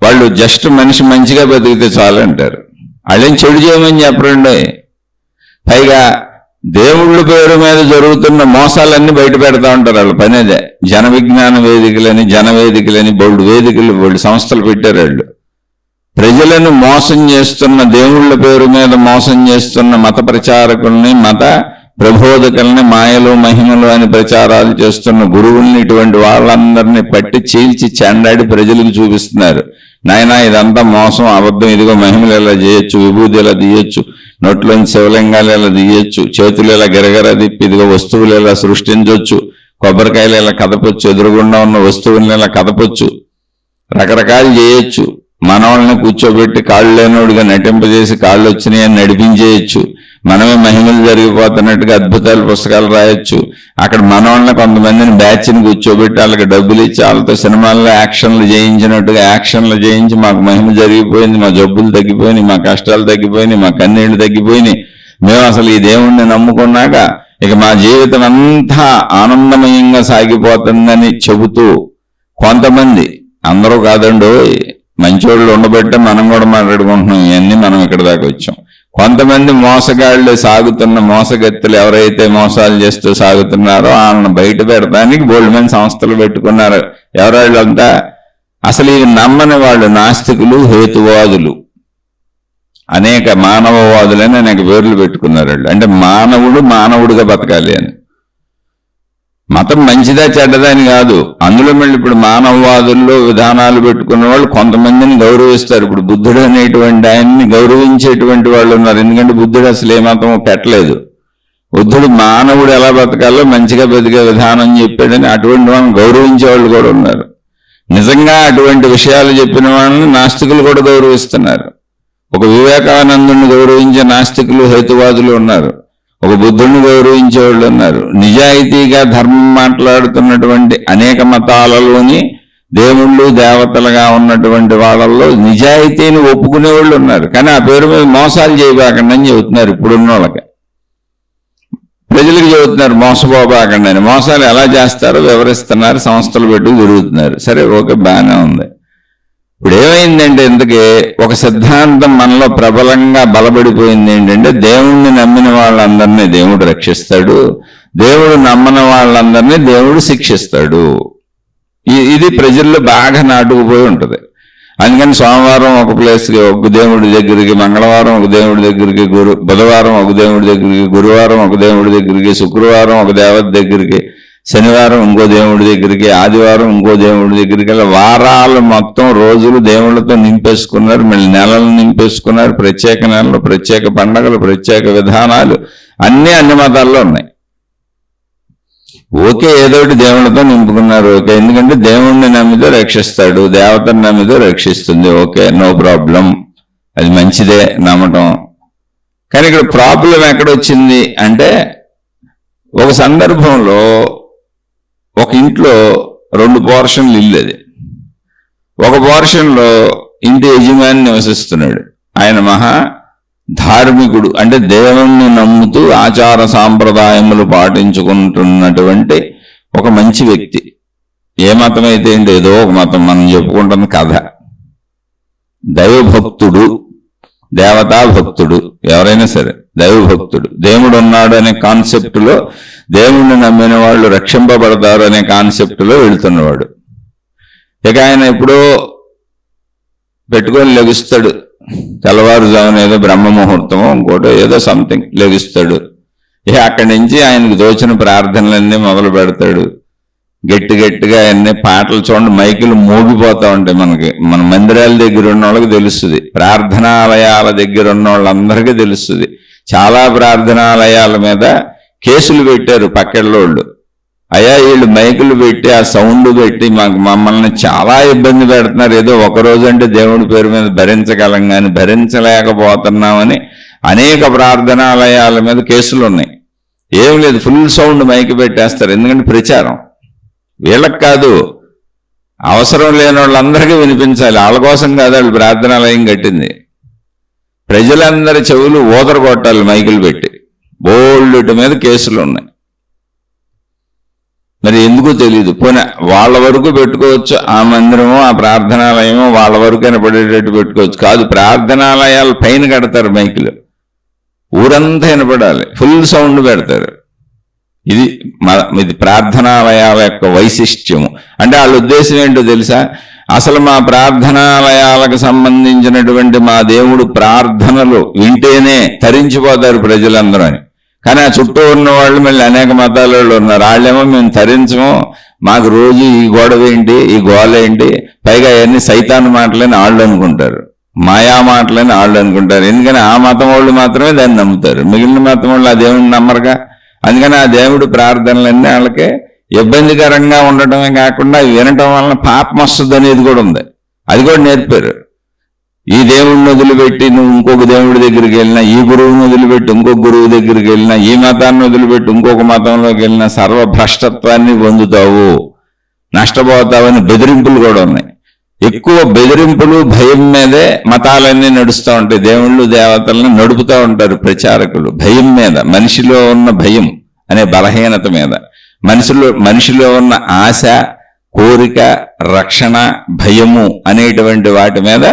వాళ్ళు జస్ట్ మనిషి మంచిగా బతికితే చాలు అంటారు. వాళ్ళేం చెడు చేయమని చెప్పరండి. పైగా దేవుళ్ళ పేరు మీద జరుగుతున్న మోసాలన్నీ బయట పెడతా ఉంటారు. వాళ్ళ పని అదే. జన విజ్ఞాన వేదికలని, జనవేదికలని బోల్డ్ వేదికలు, బోల్డ్ సంస్థలు పెట్టారు వాళ్ళు. ప్రజలను మోసం చేస్తున్న, దేవుళ్ళ పేరు మీద మోసం చేస్తున్న మత ప్రచారకుల్ని, మత ప్రబోధకుల్ని, మాయలు మహిమలు అని ప్రచారాలు చేస్తున్న గురువుల్ని, ఇటువంటి వాళ్ళందరినీ పట్టి చీల్చి చెండాడి ప్రజలకు చూపిస్తున్నారు. నాయనా ఇదంతా మోసం, అబద్ధం, ఇదిగో మహిమలు ఎలా చేయొచ్చు, విభూతి ఎలా తీయొచ్చు, నోట్లోని శివలింగాలు ఎలా తీయొచ్చు, చేతులు ఎలా గిరగర తిప్పి ఇదిగో వస్తువులు ఎలా సృష్టించవచ్చు, కొబ్బరికాయలు ఎలా కదపొచ్చు, ఎదురుగుండా ఉన్న వస్తువుల్ని ఎలా కదపొచ్చు, రకరకాలు చేయొచ్చు. మనవాళ్ళని కూర్చోబెట్టి కాళ్ళు లేనోడుగా నటింపజేసి కాళ్ళు వచ్చినాయని నడిపించేయచ్చు. మనమే మహిమలు జరిగిపోతున్నట్టుగా అద్భుతాలు పుస్తకాలు రాయొచ్చు. అక్కడ మనవాళ్ళని కొంతమందిని బ్యాచ్ని కూర్చోబెట్టి వాళ్ళకి డబ్బులు ఇచ్చి వాళ్ళతో సినిమాల్లో యాక్షన్లు చేయించినట్టుగా యాక్షన్లు చేయించి మాకు మహిమ జరిగిపోయింది, మా జబ్బులు తగ్గిపోయినాయి, మా కష్టాలు తగ్గిపోయినాయి, మా కన్నీళ్లు తగ్గిపోయినాయి, మేము అసలు ఈ దేవుణ్ణి నమ్ముకున్నాక ఇక మా జీవితం అంతా ఆనందమయంగా సాగిపోతుందని చెబుతూ కొంతమంది, అందరూ కాదండో, మంచోళ్ళు ఉండబట్టే మనం కూడా మాట్లాడుకుంటున్నాం. ఇవన్నీ మనం ఇక్కడ దాకా వచ్చాం. కొంతమంది మోసగాళ్ళు, సాగుతున్న మోసగత్తులు ఎవరైతే మోసాలు చేస్తూ సాగుతున్నారో వాళ్ళని బయట పెడతానికి బోల్డ్ మంది సంస్థలు పెట్టుకున్నారు. ఎవరాళ్ళంతా అసలు ఇవి నమ్మని వాళ్ళు నాస్తికులు, హేతువాదులు, అనేక మానవవాదులని అనేక పేర్లు పెట్టుకున్నారు వాళ్ళు. అంటే మానవుడుగా బతకాలి అని. మతం మంచిదా చెడ్డదా అని కాదు. అందులో మళ్ళీ ఇప్పుడు మానవవాదుల్లో విధానాలు పెట్టుకున్న వాళ్ళు కొంతమందిని గౌరవిస్తారు. ఇప్పుడు బుద్ధుడు అనేటువంటి ఆయన్ని గౌరవించేటువంటి వాళ్ళు ఉన్నారు. ఎందుకంటే బుద్ధుడు అసలు ఏ మతం పెట్టలేదు. బుద్ధుడు మానవుడు ఎలా బతకాలో మంచిగా బతికే విధానం చెప్పాడని అటువంటి వాళ్ళని గౌరవించే వాళ్ళు కూడా ఉన్నారు. నిజంగా అటువంటి విషయాలు చెప్పిన వాళ్ళని నాస్తికులు కూడా గౌరవిస్తున్నారు. ఒక వివేకానందుని గౌరవించే నాస్తికులు, హేతువాదులు ఉన్నారు. ఒక బుద్ధుడిని గౌరవించే వాళ్ళు ఉన్నారు. నిజాయితీగా ధర్మం మాట్లాడుతున్నటువంటి అనేక మతాలలోని దేవుళ్ళు, దేవతలుగా ఉన్నటువంటి వాళ్ళల్లో నిజాయితీని ఒప్పుకునే వాళ్ళు ఉన్నారు. కానీ ఆ పేరు మీద మోసాలు చేయబాకండి అని చెబుతున్నారు. ఇప్పుడున్న వాళ్ళకి ప్రజలకు చెబుతున్నారు మోసపోబాకండి అని. మోసాలు ఎలా చేస్తారో వివరిస్తున్నారు, సంస్థలు పెట్టుకు తిరుగుతున్నారు. సరే, ఓకే, బాగానే ఉంది. ఇప్పుడు ఏమైందంటే ఇంతకీ ఒక సిద్ధాంతం మనలో ప్రబలంగా బలపడిపోయింది. ఏంటంటే దేవుణ్ణి నమ్మిన వాళ్ళందరినీ దేవుడు రక్షిస్తాడు, దేవుడు నమ్మని వాళ్ళందరినీ దేవుడు శిక్షిస్తాడు. ఇది ప్రజల్లో బాగా నాటుకుపోయి ఉంటుంది. అందుకని సోమవారం ఒక ప్లేస్కి ఒక దేవుడి దగ్గరికి, మంగళవారం ఒక దేవుడి దగ్గరికి, బుధవారం ఒక దేవుడి దగ్గరికి, గురువారం ఒక దేవుడి దగ్గరికి, శుక్రవారం ఒక దేవత దగ్గరికి, శనివారం ఇంకో దేవుడి దగ్గరికి, ఆదివారం ఇంకో దేవుడి దగ్గరికి, అలా వారాలు మొత్తం రోజులు దేవుళ్ళతో నింపేసుకున్నారు. మళ్ళీ నెలలు నింపేసుకున్నారు. ప్రత్యేక నెలలు, ప్రత్యేక పండగలు, ప్రత్యేక విధానాలు అన్ని మతాల్లో ఉన్నాయి. ఓకే, ఏదోటి దేవుళ్ళతో నింపుకున్నారు. ఓకే, ఎందుకంటే దేవుణ్ణి నమ్మితే రక్షిస్తాడు, దేవతను నమ్మితే రక్షిస్తుంది. ఓకే, నో ప్రాబ్లం, అది మంచిదే నమ్మటం. కానీ ఇక్కడ ప్రాబ్లం ఎక్కడొచ్చింది అంటే, ఒక సందర్భంలో ఒక ఇంట్లో 2 పోర్షన్లు ఇల్లు. అది ఒక పోర్షన్లో ఇంటి యజమాని నివసిస్తున్నాడు. ఆయన మహా ధార్మికుడు, అంటే దేవుణ్ణి నమ్ముతూ ఆచార సాంప్రదాయములు పాటించుకుంటున్నటువంటి ఒక మంచి వ్యక్తి. ఏ మతం అయితే ఏంటి, ఏదో ఒక మతం మనం చెప్పుకుంటున్న కథ. దైవభక్తుడు, దేవతా భక్తుడు, ఎవరైనా సరే దైవభక్తుడు. దేవుడు ఉన్నాడు అనే కాన్సెప్ట్లో, దేవుణ్ణి నమ్మిన వాళ్ళు రక్షింపబడతారు అనే కాన్సెప్ట్లో వెళుతున్నవాడు. ఇక ఆయన ఎప్పుడో పెట్టుకొని లెగుస్తాడు. తెల్లవారుజామున ఏదో బ్రహ్మ ముహూర్తమో ఇంకోటో ఏదో సంథింగ్ లెగుస్తాడు. ఇక అక్కడి నుంచి ఆయనకు దోచిన ప్రార్థనలన్నీ మొదలు పెడతాడు. గట్టిగా అన్ని పాటలు చూడండి, మైకులు మోగిపోతా ఉంటాయి. మన మందిరాల దగ్గర ఉన్న వాళ్ళకి తెలుస్తుంది, ప్రార్థనాలయాల దగ్గర ఉన్న వాళ్ళందరికీ తెలుస్తుంది. చాలా ప్రార్థనాలయాల మీద కేసులు పెట్టారు పక్కెళ్ళోళ్ళు. అయ్యా, వీళ్ళు మైకులు పెట్టి ఆ సౌండ్ పెట్టి మమ్మల్ని చాలా ఇబ్బంది పెడుతున్నారు. ఏదో ఒకరోజు అంటే దేవుడి పేరు మీద భరించగలం కానీ భరించలేకపోతున్నామని అనేక ప్రార్థనాలయాల మీద కేసులు ఉన్నాయి. ఏం లేదు, ఫుల్ సౌండ్ మైకి పెట్టేస్తారు. ఎందుకంటే ప్రచారం వీళ్ళకి కాదు, అవసరం లేని వాళ్ళందరికీ వినిపించాలి. వాళ్ళ కోసం కాదు వాళ్ళు ప్రార్థనాలయం కట్టింది. ప్రజలందరి చెవులు ఊదర కొట్టాలి మైకులు పెట్టి. బోల్డ్ మీద కేసులు ఉన్నాయి. మరి ఎందుకో తెలియదు. పోనీ వాళ్ళ వరకు పెట్టుకోవచ్చు, ఆ మందిరమో ఆ ప్రార్థనాలయమో వాళ్ళ వరకు వినపడేటట్టు పెట్టుకోవచ్చు. కాదు, ప్రార్థనాలయాలు పైన కడతారు మైకులు, ఊరంతా వినపడాలి, ఫుల్ సౌండ్ పెడతారు. ఇది ప్రార్థనాలయాల యొక్క వైశిష్ట్యము. అంటే వాళ్ళ ఉద్దేశం ఏంటో తెలుసా? అసలు మా ప్రార్థనాలయాలకు సంబంధించినటువంటి మా దేవుడు ప్రార్థనలు వింటేనే తరించిపోతారు ప్రజలందరూ అని. కానీ ఆ చుట్టూ ఉన్న వాళ్ళు మళ్ళీ అనేక మతాల వాళ్ళు ఉన్నారు. వాళ్ళేమో మేము తరించము, మాకు రోజు ఈ గొడవ ఏంటి, ఈ గోల ఏంటి, పైగా అవన్నీ సైతాన్ మాటలని వాళ్ళు అనుకుంటారు, మాయా మాటలని వాళ్ళు అనుకుంటారు. ఎందుకని ఆ మతం వాళ్ళు మాత్రమే దాన్ని నమ్ముతారు, మిగిలిన మతం వాళ్ళు ఆ దేవుడిని నమ్మరుగా. అందుకని ఆ దేవుడు ప్రార్థనలన్నీ వాళ్ళకి ఇబ్బందికరంగా ఉండటమే కాకుండా వినటం వలన పాపం వస్తుంది అనేది కూడా ఉంది. అది కూడా నేర్పారు. ఈ దేవుడిని వదిలిపెట్టి నువ్వు ఇంకొక దేవుడి దగ్గరికి వెళ్ళినా, ఈ గురువుని వదిలిపెట్టి ఇంకొక గురువు దగ్గరికి వెళ్ళినా, ఈ మతాన్ని వదిలిపెట్టి ఇంకొక మతంలోకి వెళ్ళినా సర్వభ్రష్టత్వాన్ని పొందుతావు, నష్టపోతావని బెదిరింపులు కూడా ఉన్నాయి. ఎక్కువ బెదిరింపులు, భయం మీదే మతాలన్నీ నడుస్తూ ఉంటాయి. దేవుళ్ళు దేవతలను నడుపుతూ ఉంటారు ప్రచారకులు. భయం మీద, మనిషిలో ఉన్న భయం అనే బలహీనత మీద, మనిషిలో ఉన్న ఆశ, కోరిక, రక్షణ, భయము అనేటువంటి వాటి మీద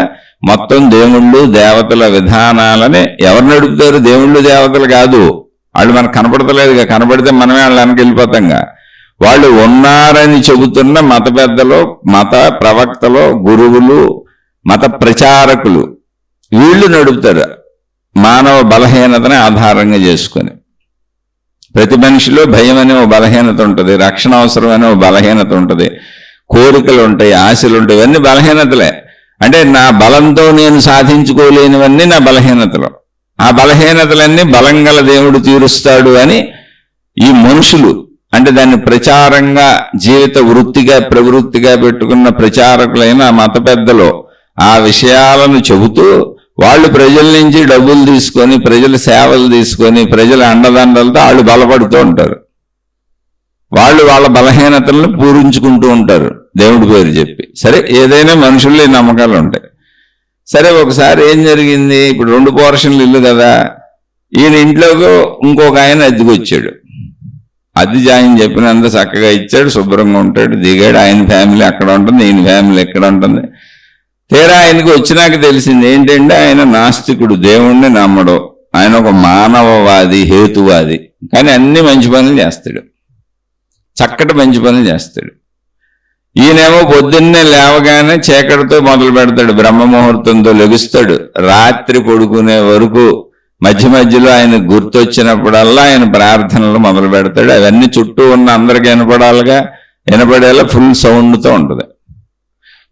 మొత్తం దేవుళ్ళు దేవతల విధానాలని ఎవరు నడుపుతారు? దేవుళ్ళు దేవతలు కాదు, వాళ్ళు మనకు కనపడతలేదుగా. కనపడితే మనమే వాళ్ళ వెనక వెళ్ళిపోతాంగా. వాళ్ళు ఉన్నారని చెబుతున్న మత పెద్దలు, మత ప్రవక్తలు, గురువులు, మత ప్రచారకులు వీళ్ళు నడుపుతారు మానవ బలహీనతని ఆధారంగా చేసుకొని. ప్రతి మనిషిలో భయం అనే ఓ బలహీనత ఉంటుంది, రక్షణ అవసరం అనే ఓ బలహీనత ఉంటుంది, కోరికలు ఉంటాయి, ఆశలు ఉంటాయి, ఇవన్నీ బలహీనతలే. అంటే నా బలంతో నేను సాధించుకోలేనివన్నీ నా బలహీనతలు. ఆ బలహీనతలన్నీ బలం గల దేవుడు తీరుస్తాడు అని ఈ మనుషులు, అంటే దాన్ని ప్రచారంగా జీవిత వృత్తిగా ప్రవృత్తిగా పెట్టుకున్న ప్రచారకులైన మత పెద్దలు ఆ విషయాలను చెబుతూ వాళ్ళు ప్రజల నుంచి డబ్బులు తీసుకొని, ప్రజల సేవలు తీసుకొని, ప్రజల అండదండలతో వాళ్ళు బలపడుతూ ఉంటారు. వాళ్ళు వాళ్ళ బలహీనతలను పూరించుకుంటూ ఉంటారు దేవుడి పేరు చెప్పి. సరే, ఏదైనా మనుషుల్లో ఈ నమ్మకాలు ఉంటాయి. సరే, ఒకసారి ఏం జరిగింది, ఇప్పుడు 2 పోర్షన్లు ఇల్లు కదా, ఈయన ఇంట్లోకి ఇంకొక ఆయన అద్దెకొచ్చాడు. అద్దె జాయిన్ చెప్పినంత చక్కగా ఇచ్చాడు, శుభ్రంగా ఉంటాడు, దిగాడు. ఆయన ఫ్యామిలీ అక్కడ ఉంటుంది, ఈయన ఫ్యామిలీ ఎక్కడ ఉంటుంది. తీరా ఆయనకి వచ్చినాక తెలిసింది ఏంటంటే ఆయన నాస్తికుడు, దేవుణ్ణి నమ్మడు, ఆయన ఒక మానవవాది, హేతువాది. కానీ అన్ని మంచి పనులు చేస్తాడు, చక్కటి మంచి పనులు చేస్తాడు. ఈయనేమో పొద్దున్నే లేవగానే చీకటితో మొదలు పెడతాడు, బ్రహ్మ ముహూర్తంతో లెగుస్తాడు, రాత్రి పడుకునే వరకు మధ్య మధ్యలో ఆయన గుర్తొచ్చినప్పుడల్లా ఆయన ప్రార్థనలు మొదలు పెడతాడు. అవన్నీ చుట్టూ ఉన్న అందరికీ వినపడేలా ఫుల్ సౌండ్తో ఉంటుంది.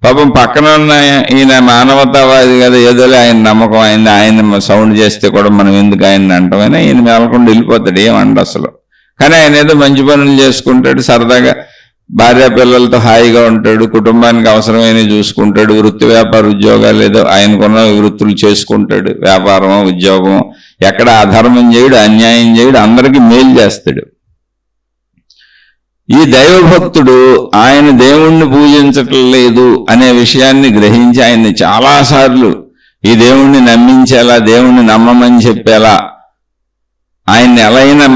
పాపం పక్కన ఉన్న ఈయన మానవతావాది కదా, ఏదోలే ఆయన నమ్మకం, ఆయన సౌండ్ చేస్తే కూడా మనం ఎందుకు ఆయన అంటామైనా ఈయన మేలకుండా వెళ్ళిపోతాడు, ఏమండి అసలు. కానీ ఆయన ఏదో మంచి పనులు చేసుకుంటాడు, సరదాగా భార్య పిల్లలతో హాయిగా ఉంటాడు, కుటుంబానికి అవసరమైనవి చూసుకుంటాడు, వృత్తి వ్యాపార ఉద్యోగాలు ఏదో ఆయనకున్న వృత్తులు చేసుకుంటాడు, వ్యాపారమో ఉద్యోగమో. ఎక్కడ అధర్మం చేయడు, అన్యాయం చేయడు, అందరికీ మేలు చేస్తాడు. ఈ దైవభక్తుడు ఆయన దేవుణ్ణి పూజించటం లేదు అనే విషయాన్ని గ్రహించి ఆయన్ని చాలాసార్లు ఈ దేవుణ్ణి నమ్మించేలా, దేవుణ్ణి నమ్మమని చెప్పేలా ఆయన్ని ఎలా అయినా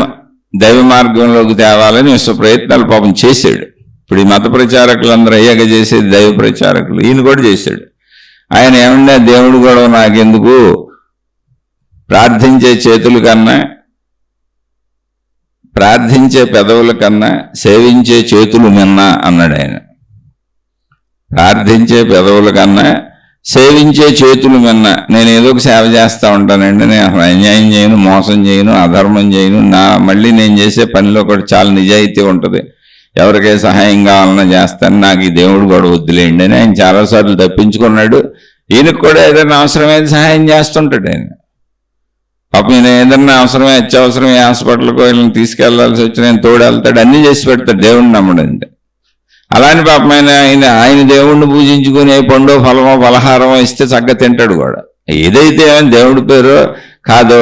దైవ మార్గంలోకి తేవాలని విశ్వ ప్రయత్నాలు పాపం చేశాడు. ఇప్పుడు ఈ మత ప్రచారకులందరూ అయ్యాక చేసేది దైవ ప్రచారకులు, ఈయన కూడా చేశాడు. ఆయన ఏమన్నా దేవుడు కూడా నాకెందుకు, ప్రార్థించే చేతుల కన్నా, ప్రార్థించే పెదవుల కన్నా సేవించే చేతులు మిన్నా అన్నాడు ఆయన. ప్రార్థించే పెదవుల కన్నా సేవించే చేతులు మిన్నా. నేను ఏదో ఒక సేవ చేస్తూ ఉంటానండి, నేను అన్యాయం చేయను, మోసం చేయను, అధర్మం చేయను, మళ్ళీ నేను చేసే పనిలో కూడా చాలా నిజాయితీ ఉంటుంది, ఎవరికే సహాయం కావాలన్నా చేస్తాను, నాకు ఈ దేవుడు కూడా వద్దులేండి అని ఆయన చాలాసార్లు తప్పించుకున్నాడు. ఈయనకు కూడా ఏదైనా అవసరమైతే సహాయం చేస్తుంటాడు ఆయన. పాపం ఈయన ఏదన్నా అవసరమే, అత్యవసరం, ఏ హాస్పిటల్కి వీళ్ళని తీసుకెళ్లాల్సి వచ్చి నేను తోడెళ్తాడు, అన్నీ చేసి పెడతాడు దేవుడిని నమ్మడంటే. అలాని పాపం ఆయన దేవుణ్ణి పూజించుకుని ఏ పండో ఫలమో పలహారమో ఇస్తే చక్కగా తింటాడు కూడా. ఏదైతే దేవుడి పేరో కాదో,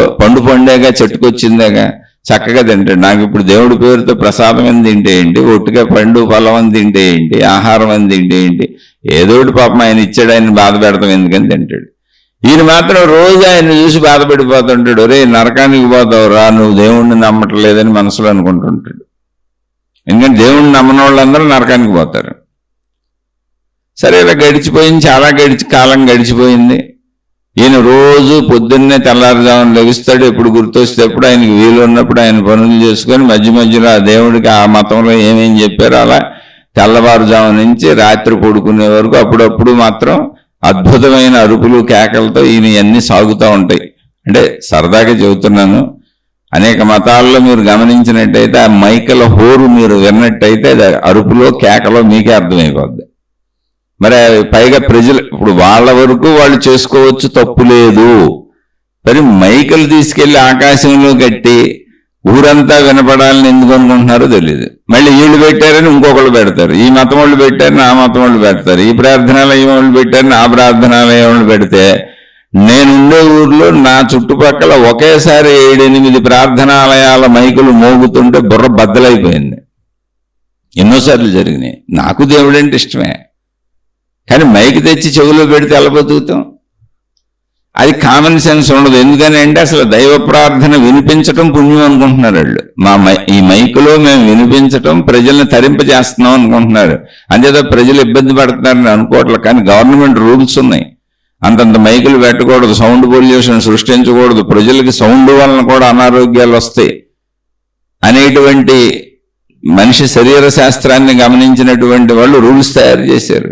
పండేగా చెట్టుకొచ్చిందేగా, చక్కగా తింటాడు. నాకు ఇప్పుడు దేవుడి పేరుతో ప్రసాదం అని తింటే ఏంటి, ఒట్టుగా పండు ఫలం అని తింటే ఏంటి, ఆహారం అని తింటే ఏంటి, ఏదోటి పాపం ఆయన ఇచ్చాడు, ఆయన బాధ పెడతాం ఎందుకని తింటాడు. ఈయన మాత్రం రోజు ఆయన చూసి బాధపడిపోతుంటాడు, ఒరే నరకానికి పోతావు రా, నువ్వు దేవుణ్ణి నమ్మట్లేదని మనసులో అనుకుంటుంటాడు. ఎందుకంటే దేవుణ్ణి నమ్మని వాళ్ళందరూ నరకానికి పోతారు. సరే, ఇలా గడిచిపోయింది, చాలా కాలం గడిచిపోయింది. ఈయన రోజు పొద్దున్నే తెల్లారుజామున లెగుస్తాడు, ఎప్పుడు గుర్తొస్తే ఎప్పుడు ఆయనకి వీలు ఉన్నప్పుడు ఆయన పనులు చేసుకొని మధ్య మధ్యలో ఆ దేవుడికి ఆ మతంలో ఏమేం చెప్పారో అలా తెల్లవారుజాము నుంచి రాత్రి పడుకునే వరకు అప్పుడప్పుడు మాత్రం అద్భుతమైన అరుపులు కేకలతో ఈయన అన్నీ సాగుతూ ఉంటాయి. అంటే సరదాగా చెబుతున్నాను, అనేక మతాల్లో మీరు గమనించినట్టయితే ఆ మైకల హోరు మీరు విన్నట్టయితే అరుపులో కేకలో మీకే అర్థమైపోద్ది. మరి పైగా ప్రజలు ఇప్పుడు వాళ్ళ వరకు వాళ్ళు చేసుకోవచ్చు, తప్పు లేదు. మరి మైకలు తీసుకెళ్లి ఆకాశంలో కట్టి ఊరంతా వినపడాలని ఎందుకు అనుకుంటున్నారో తెలియదు. మళ్ళీ వీళ్ళు పెట్టారని ఇంకొకళ్ళు పెడతారు, ఈ మతం వాళ్ళు పెట్టారని ఆ మతం వాళ్ళు పెడతారు, ఈ ప్రార్థనాలయం వాళ్ళు పెట్టారని ఆ ప్రార్థనాలయం వాళ్ళు పెడితే నేనుండే ఊర్లో నా చుట్టుపక్కల ఒకేసారి 7-8 ప్రార్థనాలయాల మైకులు మోగుతుంటే బుర్ర బద్దలైపోయింది. ఎన్నోసార్లు జరిగినాయి. నాకు దేవుడంటే ఇష్టమే, కానీ మైకి తెచ్చి చెవులో పెడితే ఎలా బతుకుతాం? అది కామన్ సెన్స్ ఉండదు. ఎందుకని అంటే అసలు దైవ ప్రార్థన వినిపించటం పుణ్యం అనుకుంటున్నారు వాళ్ళు. ఈ మైకులో మేము వినిపించటం ప్రజల్ని తరింపజేస్తున్నాం అనుకుంటున్నారు. అంతేదో ప్రజలు ఇబ్బంది పడుతున్నారని అనుకోవట్లేదు. కానీ గవర్నమెంట్ రూల్స్ ఉన్నాయి, అంతంత మైకులు పెట్టకూడదు, సౌండ్ పొల్యూషన్ సృష్టించకూడదు, ప్రజలకి సౌండ్ వలన కూడా అనారోగ్యాలు వస్తాయి అనేటువంటి మనిషి శరీర శాస్త్రాన్ని గమనించినటువంటి వాళ్ళు రూల్స్ తయారు చేశారు.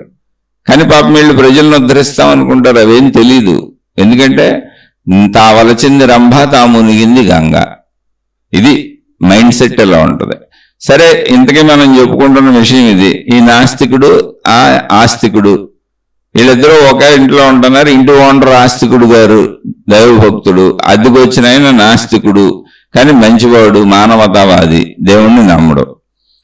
కానీ పాపం వీళ్ళు ప్రజలను ఉద్ధరిస్తాం అనుకుంటారు, అవేం తెలీదు. ఎందుకంటే తా వలచింది రంభ, తా మునిగింది గంగ. ఇది మైండ్ సెట్ ఎలా ఉంటుంది. సరే, ఇంతకీ మనం చెప్పుకుంటున్న విషయం ఇది. ఈ నాస్తికుడు, ఆ ఆస్తికుడు, వీళ్ళిద్దరూ ఒకే ఇంట్లో ఉంటున్నారు. ఇంటి ఓనర్ ఆస్తికుడు గారు దైవభక్తుడు, అద్దెకొచ్చిన ఆయన నాస్తికుడు, కానీ మంచివాడు, మానవతావాది, దేవుణ్ణి నమ్మడు.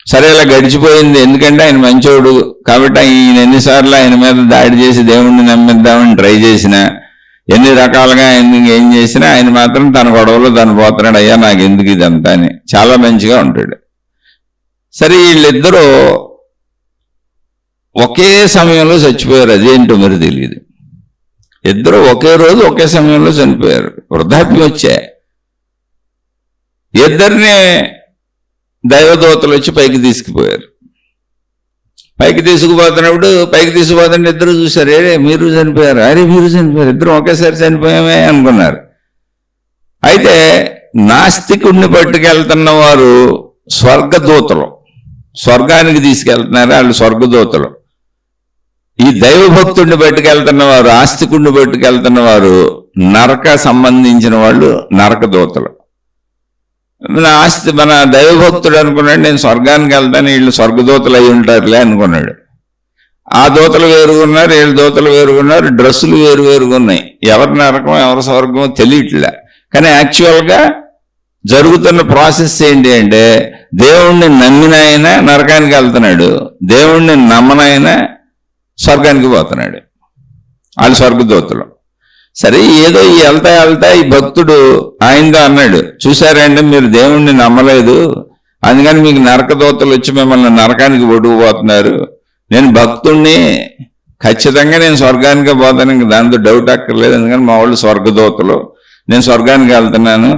సరే, ఇలా గడిచిపోయింది. ఎందుకంటే ఆయన మంచోడు కాబట్టి ఈయన ఎన్నిసార్లు ఆయన మీద దాడి చేసి దేవుణ్ణి నమ్మిద్దామని ట్రై చేసినా, ఎన్ని రకాలుగా ఆయన ఏం చేసినా ఆయన మాత్రం తన గొడవలో తను పోతున్నాడు. అయ్యా నాకు ఎందుకు ఇదంతా అని చాలా మంచిగా ఉంటాడు. సరే, వీళ్ళిద్దరూ ఒకే సమయంలో చచ్చిపోయారు. అదేంటో మరి తెలియదు. ఇద్దరు ఒకే రోజు ఒకే సమయంలో చనిపోయారు. వృద్ధాప్యం వచ్చా. ఇద్దరిని దైవదూతలు వచ్చి పైకి తీసుకుపోయారు. పైకి తీసుకుపోతున్నప్పుడు పైకి తీసుకుపోతుంటే ఇద్దరు చూశారు, అరే మీరు చనిపోయారు, అరే మీరు చనిపోయారు, ఇద్దరు ఒకేసారి చనిపోయామే అనుకున్నారు. అయితే నాస్తికుడిని పట్టుకెళ్తున్న వారు స్వర్గదూతలు, స్వర్గానికి తీసుకెళ్తున్నారు, వాళ్ళు స్వర్గదూతలు. ఈ దైవభక్తుడిని పట్టుకెళ్తున్న వారు, ఆస్తికుడిని పట్టుకెళ్తున్న వారు నరక సంబంధించిన వాళ్ళు, నరక దూతలు. మన దైవభక్తుడు అనుకున్నాడు, నేను స్వర్గానికి వెళ్తాను, వీళ్ళు స్వర్గదూతలు అయి ఉంటారులే అనుకున్నాడు. ఆ దూతలు వేరుగున్నారు, వీళ్ళు దూతలు వేరుగున్నారు, డ్రెస్సులు వేరువేరుగా ఉన్నాయి. ఎవరి నరకం ఎవరి స్వర్గమో తెలియట్లే. కానీ యాక్చువల్గా జరుగుతున్న ప్రాసెస్ ఏంటి అంటే, దేవుణ్ణి నమ్మినాయన నరకానికి వెళ్తున్నాడు, దేవుణ్ణి నమ్మనాయన స్వర్గానికి పోతున్నాడు. వాళ్ళు స్వర్గదూతలు. సరే, ఏదో వెళ్తా ఈ భక్తుడు ఆయనతో అన్నాడు, చూసారండి మీరు దేవుణ్ణి నమ్మలేదు, అందుకని మీకు నరకదూతలు వచ్చి మిమ్మల్ని నరకానికి పట్టుకుపోతున్నారు. నేను భక్తుణ్ణి, ఖచ్చితంగా నేను స్వర్గానికి పోతాను, ఇంక దాంతో డౌట్ అక్కర్లేదు. ఎందుకని మా వాళ్ళు స్వర్గదూతలు, నేను స్వర్గానికి వెళ్తున్నాను.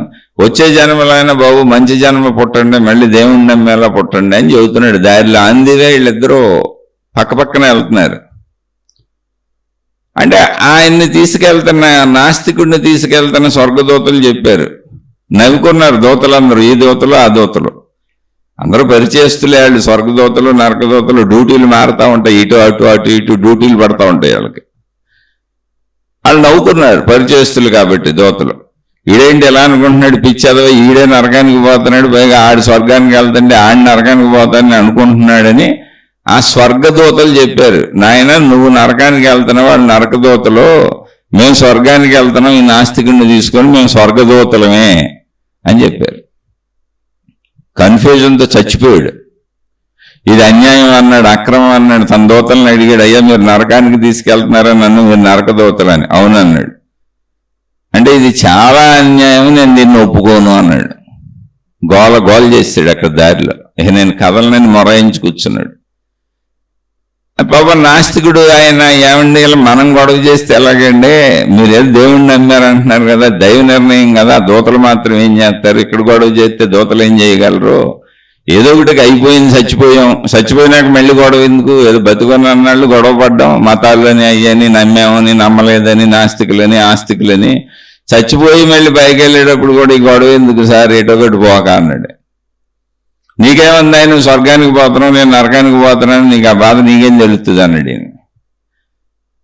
వచ్చే జన్మలైనా బాబు మంచి జన్మ పుట్టండి, మళ్ళీ దేవుణ్ణి నమ్మేలా పుట్టండి అని చెబుతున్నాడు. దారిలో అందిగా వీళ్ళిద్దరూ పక్కపక్కన వెళ్తున్నారు. అంటే ఆయన్ని తీసుకెళ్తున్న నాస్తికుడిని తీసుకెళ్తున్న స్వర్గదూతలు చెప్పారు, నవ్వుకున్నారు దూతలందరూ, ఈ దూతలు ఆ దూతలు అందరూ పరిచయస్తులే. వాళ్ళు స్వర్గదూతలు నరకదూతలు డ్యూటీలు మారుతూ ఉంటాయి, ఇటు అటు అటు ఇటు డ్యూటీలు పడతా ఉంటాయి వాళ్ళకి. వాళ్ళు నవ్వుకున్నారు, పరిచయస్తులు కాబట్టి దూతలు. ఈడేంటి ఎలా అనుకుంటున్నాడు, పిచ్చదవ, ఈడే నరకానికి పోతున్నాడు, పైగా ఆడి స్వర్గానికి వెళ్తుంటే ఆడి నరకానికి పోతానని అనుకుంటున్నాడని ఆ స్వర్గదూతలు చెప్పారు. నాయన నువ్వు నరకానికి వెళ్తున్నావు, వాళ్ళు నరకదూతలు, మేము స్వర్గానికి వెళ్తున్నాం, ఈ నాస్తికుడిని తీసుకొని మేము స్వర్గదూతలమే అని చెప్పారు. కన్ఫ్యూజన్తో చచ్చిపోయాడు. ఇది అన్యాయం అన్నాడు, అక్రమం అన్నాడు. తన దూతలను అడిగాడు, అయ్యా మీరు నరకానికి తీసుకెళ్తున్నారా నన్ను, మీరు నరకదూతలని. అవునన్నాడు. అంటే ఇది చాలా అన్యాయం, నేను దీన్ని ఒప్పుకోను అన్నాడు. గోల చేస్తాడు అక్కడ దారిలో. ఇక నేను కథలనని మొరాయించి కూర్చున్నాడు. పాప నాస్తికుడు ఆయన, ఏమండి మనం గొడవ చేస్తే ఎలాగండి, మీరేదో దేవుణ్ణి నమ్మారంటున్నారు కదా, దైవ నిర్ణయం కదా, దూతలు మాత్రం ఏం చేస్తారు, ఇక్కడ గొడవ చేస్తే దూతలు ఏం చేయగలరు, ఏదో ఒకటికి అయిపోయింది, చచ్చిపోయినాక మళ్ళీ గొడవ ఎందుకు, ఏదో బతుకున్న అన్నాళ్ళు గొడవ పడ్డాం, మతాలని అయ్యని నమ్మామని నమ్మలేదని, నాస్తికులని ఆస్తికులని, చచ్చిపోయి మళ్ళీ పైకి వెళ్ళేటప్పుడు కూడా ఈ గొడవ ఎందుకు సార్, ఎటో ఒకటి పోక అన్నాడు. నీకేముంది, నువ్వు స్వర్గానికి పోతున్నావు, నేను నరకానికి పోతున్నాను, నీకు ఆ బాధ నీకేం తెలుస్తుంది అన్నాడు.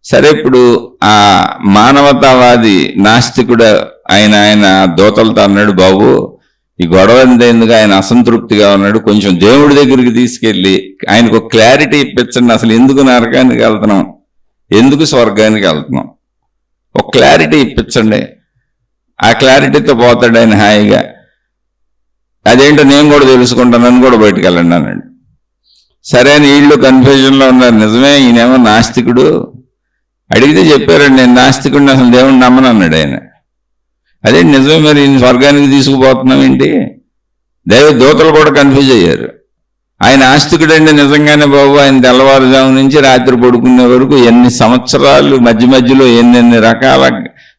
సరే, ఇప్పుడు ఆ మానవతావాది నాస్తికుడు ఆయన దూతలతో అన్నాడు, బాబు ఈ గొడవ ఎందుకు, ఆయన అసంతృప్తిగా ఉన్నాడు, కొంచెం దేవుడి దగ్గరికి తీసుకెళ్ళి ఆయనకు ఒక క్లారిటీ ఇప్పించండి, అసలు ఎందుకు నరకానికి వెళ్తున్నాం, ఎందుకు స్వర్గానికి వెళ్తున్నాం, ఒక క్లారిటీ ఇప్పించండి. ఆ క్లారిటీతో పోతాడు ఆయన హాయిగా. అదేంటో నేను కూడా తెలుసుకుంటానని కూడా బయటకు వెళ్ళండి అన్నాడు. సరే అని వీళ్ళు కన్ఫ్యూజన్లో ఉన్నారు. నిజమే, ఈయనేమో నాస్తికుడు, అడిగితే చెప్పారండి నేను నాస్తికుడిని, అసలు దేవుడిని నమ్మను అన్నాడు ఆయన. అదే నిజమే, మరి ఈయన స్వర్గానికి తీసుకుపోతున్నాం ఏంటి. దైవ దూతలు కూడా కన్ఫ్యూజ్ అయ్యారు. ఆయన ఆస్తికుడండి నిజంగానే బాబు, ఆయన తెల్లవారుజాము నుంచి రాత్రి పడుకునే వరకు ఎన్ని సంవత్సరాలు మధ్యలో ఎన్నెన్ని రకాల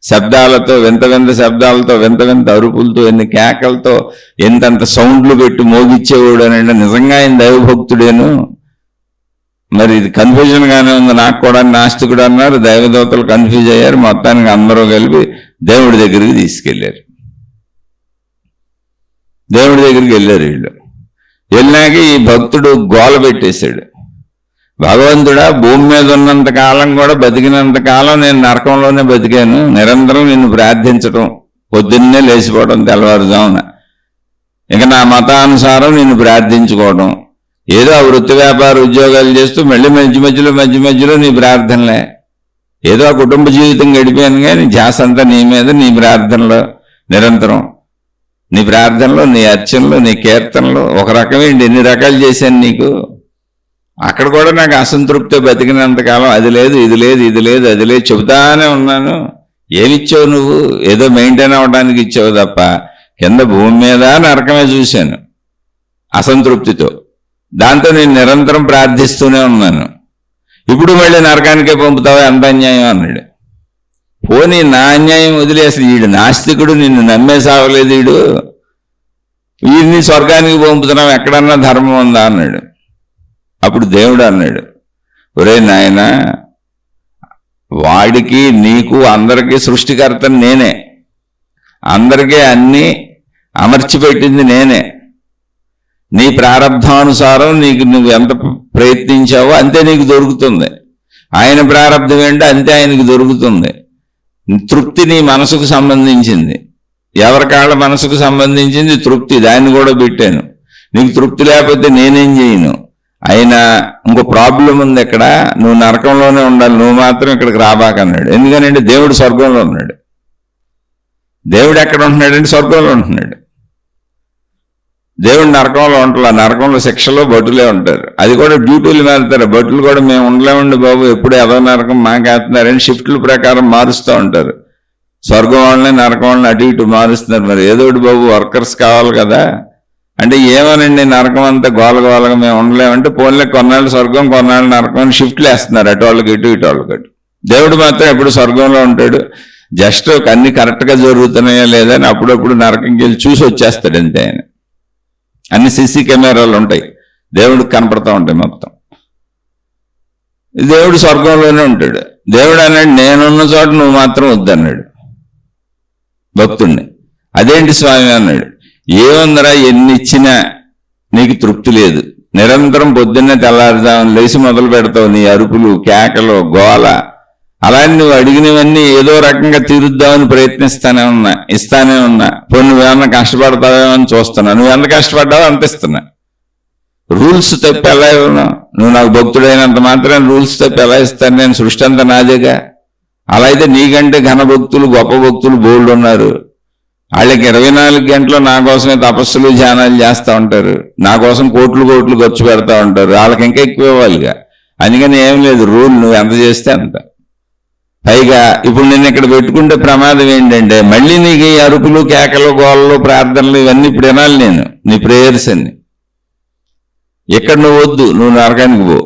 శబ్దాలతో, వింత శబ్దాలతో, వింత అరుపులతో, ఎన్ని కేకలతో, ఎంతంత సౌండ్లు పెట్టి మోగిచ్చేవాడు అనండి. నిజంగా ఆయన దైవభక్తుడేను. మరి ఇది కన్ఫ్యూజన్ గానే ఉంది నాకు కూడా. నాస్తికుడు అన్నారు, దైవదూతలు కన్ఫ్యూజ్ అయ్యారు. మొత్తానికి అందరూ కలిపి దేవుడి దగ్గరికి తీసుకెళ్లారు. దేవుడి దగ్గరికి వెళ్ళారు వీళ్ళు. వెళ్ళినాక ఈ భక్తుడు గోల పెట్టేశాడు, భగవంతుడా, భూమి మీద ఉన్నంత కాలం కూడా బతికినంత కాలం నేను నరకంలోనే బతికాను, నిరంతరం నిన్ను ప్రార్థించడం, పొద్దున్నే లేచిపోవడం తెల్లవారుజామున, ఇక నా మతానుసారం నిన్ను ప్రార్థించుకోవడం, ఏదో ఆ వృత్తి వ్యాపార ఉద్యోగాలు చేస్తూ మళ్ళీ మధ్య మధ్యలో నీ ప్రార్థనలే, ఏదో ఆ కుటుంబ జీవితం గడిపాను కానీ ధ్యాస అంతా నీ మీద, నీ ప్రార్థనలో నిరంతరం, నీ ప్రార్థనలో, నీ అర్చనలో, నీ కీర్తనలో, ఒక రకమేంటి ఎన్ని రకాలు చేశాను నీకు. అక్కడ కూడా నాకు అసంతృప్తి బతికినంతకాలం అది లేదు ఇది లేదు ఇది లేదు అది లేదు చెబుతానే ఉన్నాను. ఏమిచ్చావు నువ్వు? ఏదో మెయింటైన్ అవ్వడానికి ఇచ్చావు తప్ప కింద భూమి మీద నరకమే చూశాను అసంతృప్తితో. దాంతో నేను నిరంతరం ప్రార్థిస్తూనే ఉన్నాను. ఇప్పుడు మళ్ళీ నరకానికే పంపుతావా, ఎంత అన్యాయం అన్నాడు. పోనీ నా అన్యాయం వదిలే, అసలు వీడు నాస్తికుడు, నిన్ను నమ్మే సావలేదు, వీడిని స్వర్గానికి పంపుతున్నావు, ఎక్కడన్నా ధర్మం ఉందా అన్నాడు. అప్పుడు దేవుడు అన్నాడు, ఒరే నాయన, వాడికి నీకు అందరికీ సృష్టికర్త నేనే, అందరికీ అన్నీ అమర్చిపెట్టింది నేనే, నీ ప్రారంధానుసారం నీకు నువ్వు ఎంత ప్రయత్నించావో అంతే నీకు దొరుకుతుంది, ఆయన ప్రారంధం ఏంటో అంతే ఆయనకి దొరుకుతుంది. తృప్తి నీ మనసుకు సంబంధించింది, ఎవరికాళ్ళ మనసుకు సంబంధించింది తృప్తి, దాన్ని కూడా పెట్టాను. నీకు తృప్తి లేకపోతే నేనేం చేయను. అయినా ఇంకో ప్రాబ్లం ఉంది, ఇక్కడ నువ్వు నరకంలోనే ఉండాలి, నువ్వు మాత్రం ఇక్కడికి రాబాకన్నాడు. ఎందుకనంటే దేవుడు స్వర్గంలో ఉన్నాడు. దేవుడు ఎక్కడ ఉంటున్నాడంటే స్వర్గంలో ఉంటున్నాడు. దేవుడు నరకంలో ఉంటలా, నరకంలో శిక్షలో భటులే ఉంటారు, అది కూడా డ్యూటీలు మారుతారు. భటులు కూడా మేము ఉండలేమండి బాబు, ఎప్పుడు ఏదో నరకం మాకేస్తున్నారని షిఫ్ట్ల ప్రకారం మారుస్తూ ఉంటారు. స్వర్గం వాళ్ళని నరకం వాళ్ళని అటు ఇటు మారుస్తున్నారు. మరి ఏదోటి బాబు, వర్కర్స్ కావాలి కదా అంటే ఏమోనండి, నరకం అంతా గోలగోలగా మేము ఉండలేమంటే పోన్లే, కొన్నాళ్ళు స్వర్గం కొన్నాళ్ళు నరకం అని షిఫ్ట్లు వేస్తున్నారు, అటు వాళ్ళకి ఇటు ఇటు వాళ్ళకి అటు. దేవుడు మాత్రం ఎప్పుడు స్వర్గంలో ఉంటాడు, జస్ట్ అన్ని కరెక్ట్గా జరుగుతున్నాయా లేదా అని అప్పుడప్పుడు నరకంకి వెళ్ళి చూసి వచ్చేస్తాడు అంతే. ఆయన అన్ని సీసీ కెమెరాలు ఉంటాయి, దేవుడికి కనపడతా ఉంటాయి మొత్తం. దేవుడు స్వర్గంలోనే ఉంటాడు. దేవుడు అన్నాడు, నేనున్న చోట నువ్వు మాత్రం వద్దన్నాడు భక్తుడిని. అదేంటి స్వామి అన్నాడు. ఏముందరా, ఎన్ని ఇచ్చినా నీకు తృప్తి లేదు, నిరంతరం పొద్దున్నే తెల్లారుజామున లేచి మొదలు పెడతావు నీ అరుపులు, కేకలు, గోల. అలానే నువ్వు అడిగినవన్నీ ఏదో రకంగా తీరుద్దామని ప్రయత్నిస్తానే ఉన్నా, ఇస్తానే ఉన్నా. పోనీ నువ్వేమన్నా కష్టపడతావేమో అని చూస్తున్నా, నువ్వు ఎంత కష్టపడ్డావో అంత ఇస్తున్నా. రూల్స్ తప్పి ఎలా ఇవ్వను? నువ్వు నాకు భక్తుడైనంత మాత్రం రూల్స్ తప్పి ఎలా ఇస్తాను? నేను సృష్టి అంతా నాదేగా. అలా అయితే నీకంటే ఘన భక్తులు, గొప్ప భక్తులు బోల్డ్ ఉన్నారు. వాళ్ళకి 24 గంటలు నా కోసమే తపస్సులు ధ్యానాలు చేస్తూ ఉంటారు, నా కోసం కోట్లు కోట్లు ఖర్చు పెడతా ఉంటారు. వాళ్ళకి ఇంకా ఎక్కువ ఇవ్వాలిగా. అందుకని ఏం లేదు, రూల్ నువ్వు ఎంత చేస్తే అంత. పైగా ఇప్పుడు నేను ఇక్కడ పెట్టుకుంటే ప్రమాదం ఏంటంటే, మళ్ళీ నీకు ఈ అరుపులు, కేకలు, గోళ్ళు, ప్రార్థనలు ఇవన్నీ ఇప్పుడు వినాలి నేను, నీ ప్రేయర్స్ అన్ని. ఇక్కడ నువ్వు వద్దు, నువ్వు నరకానికి పో.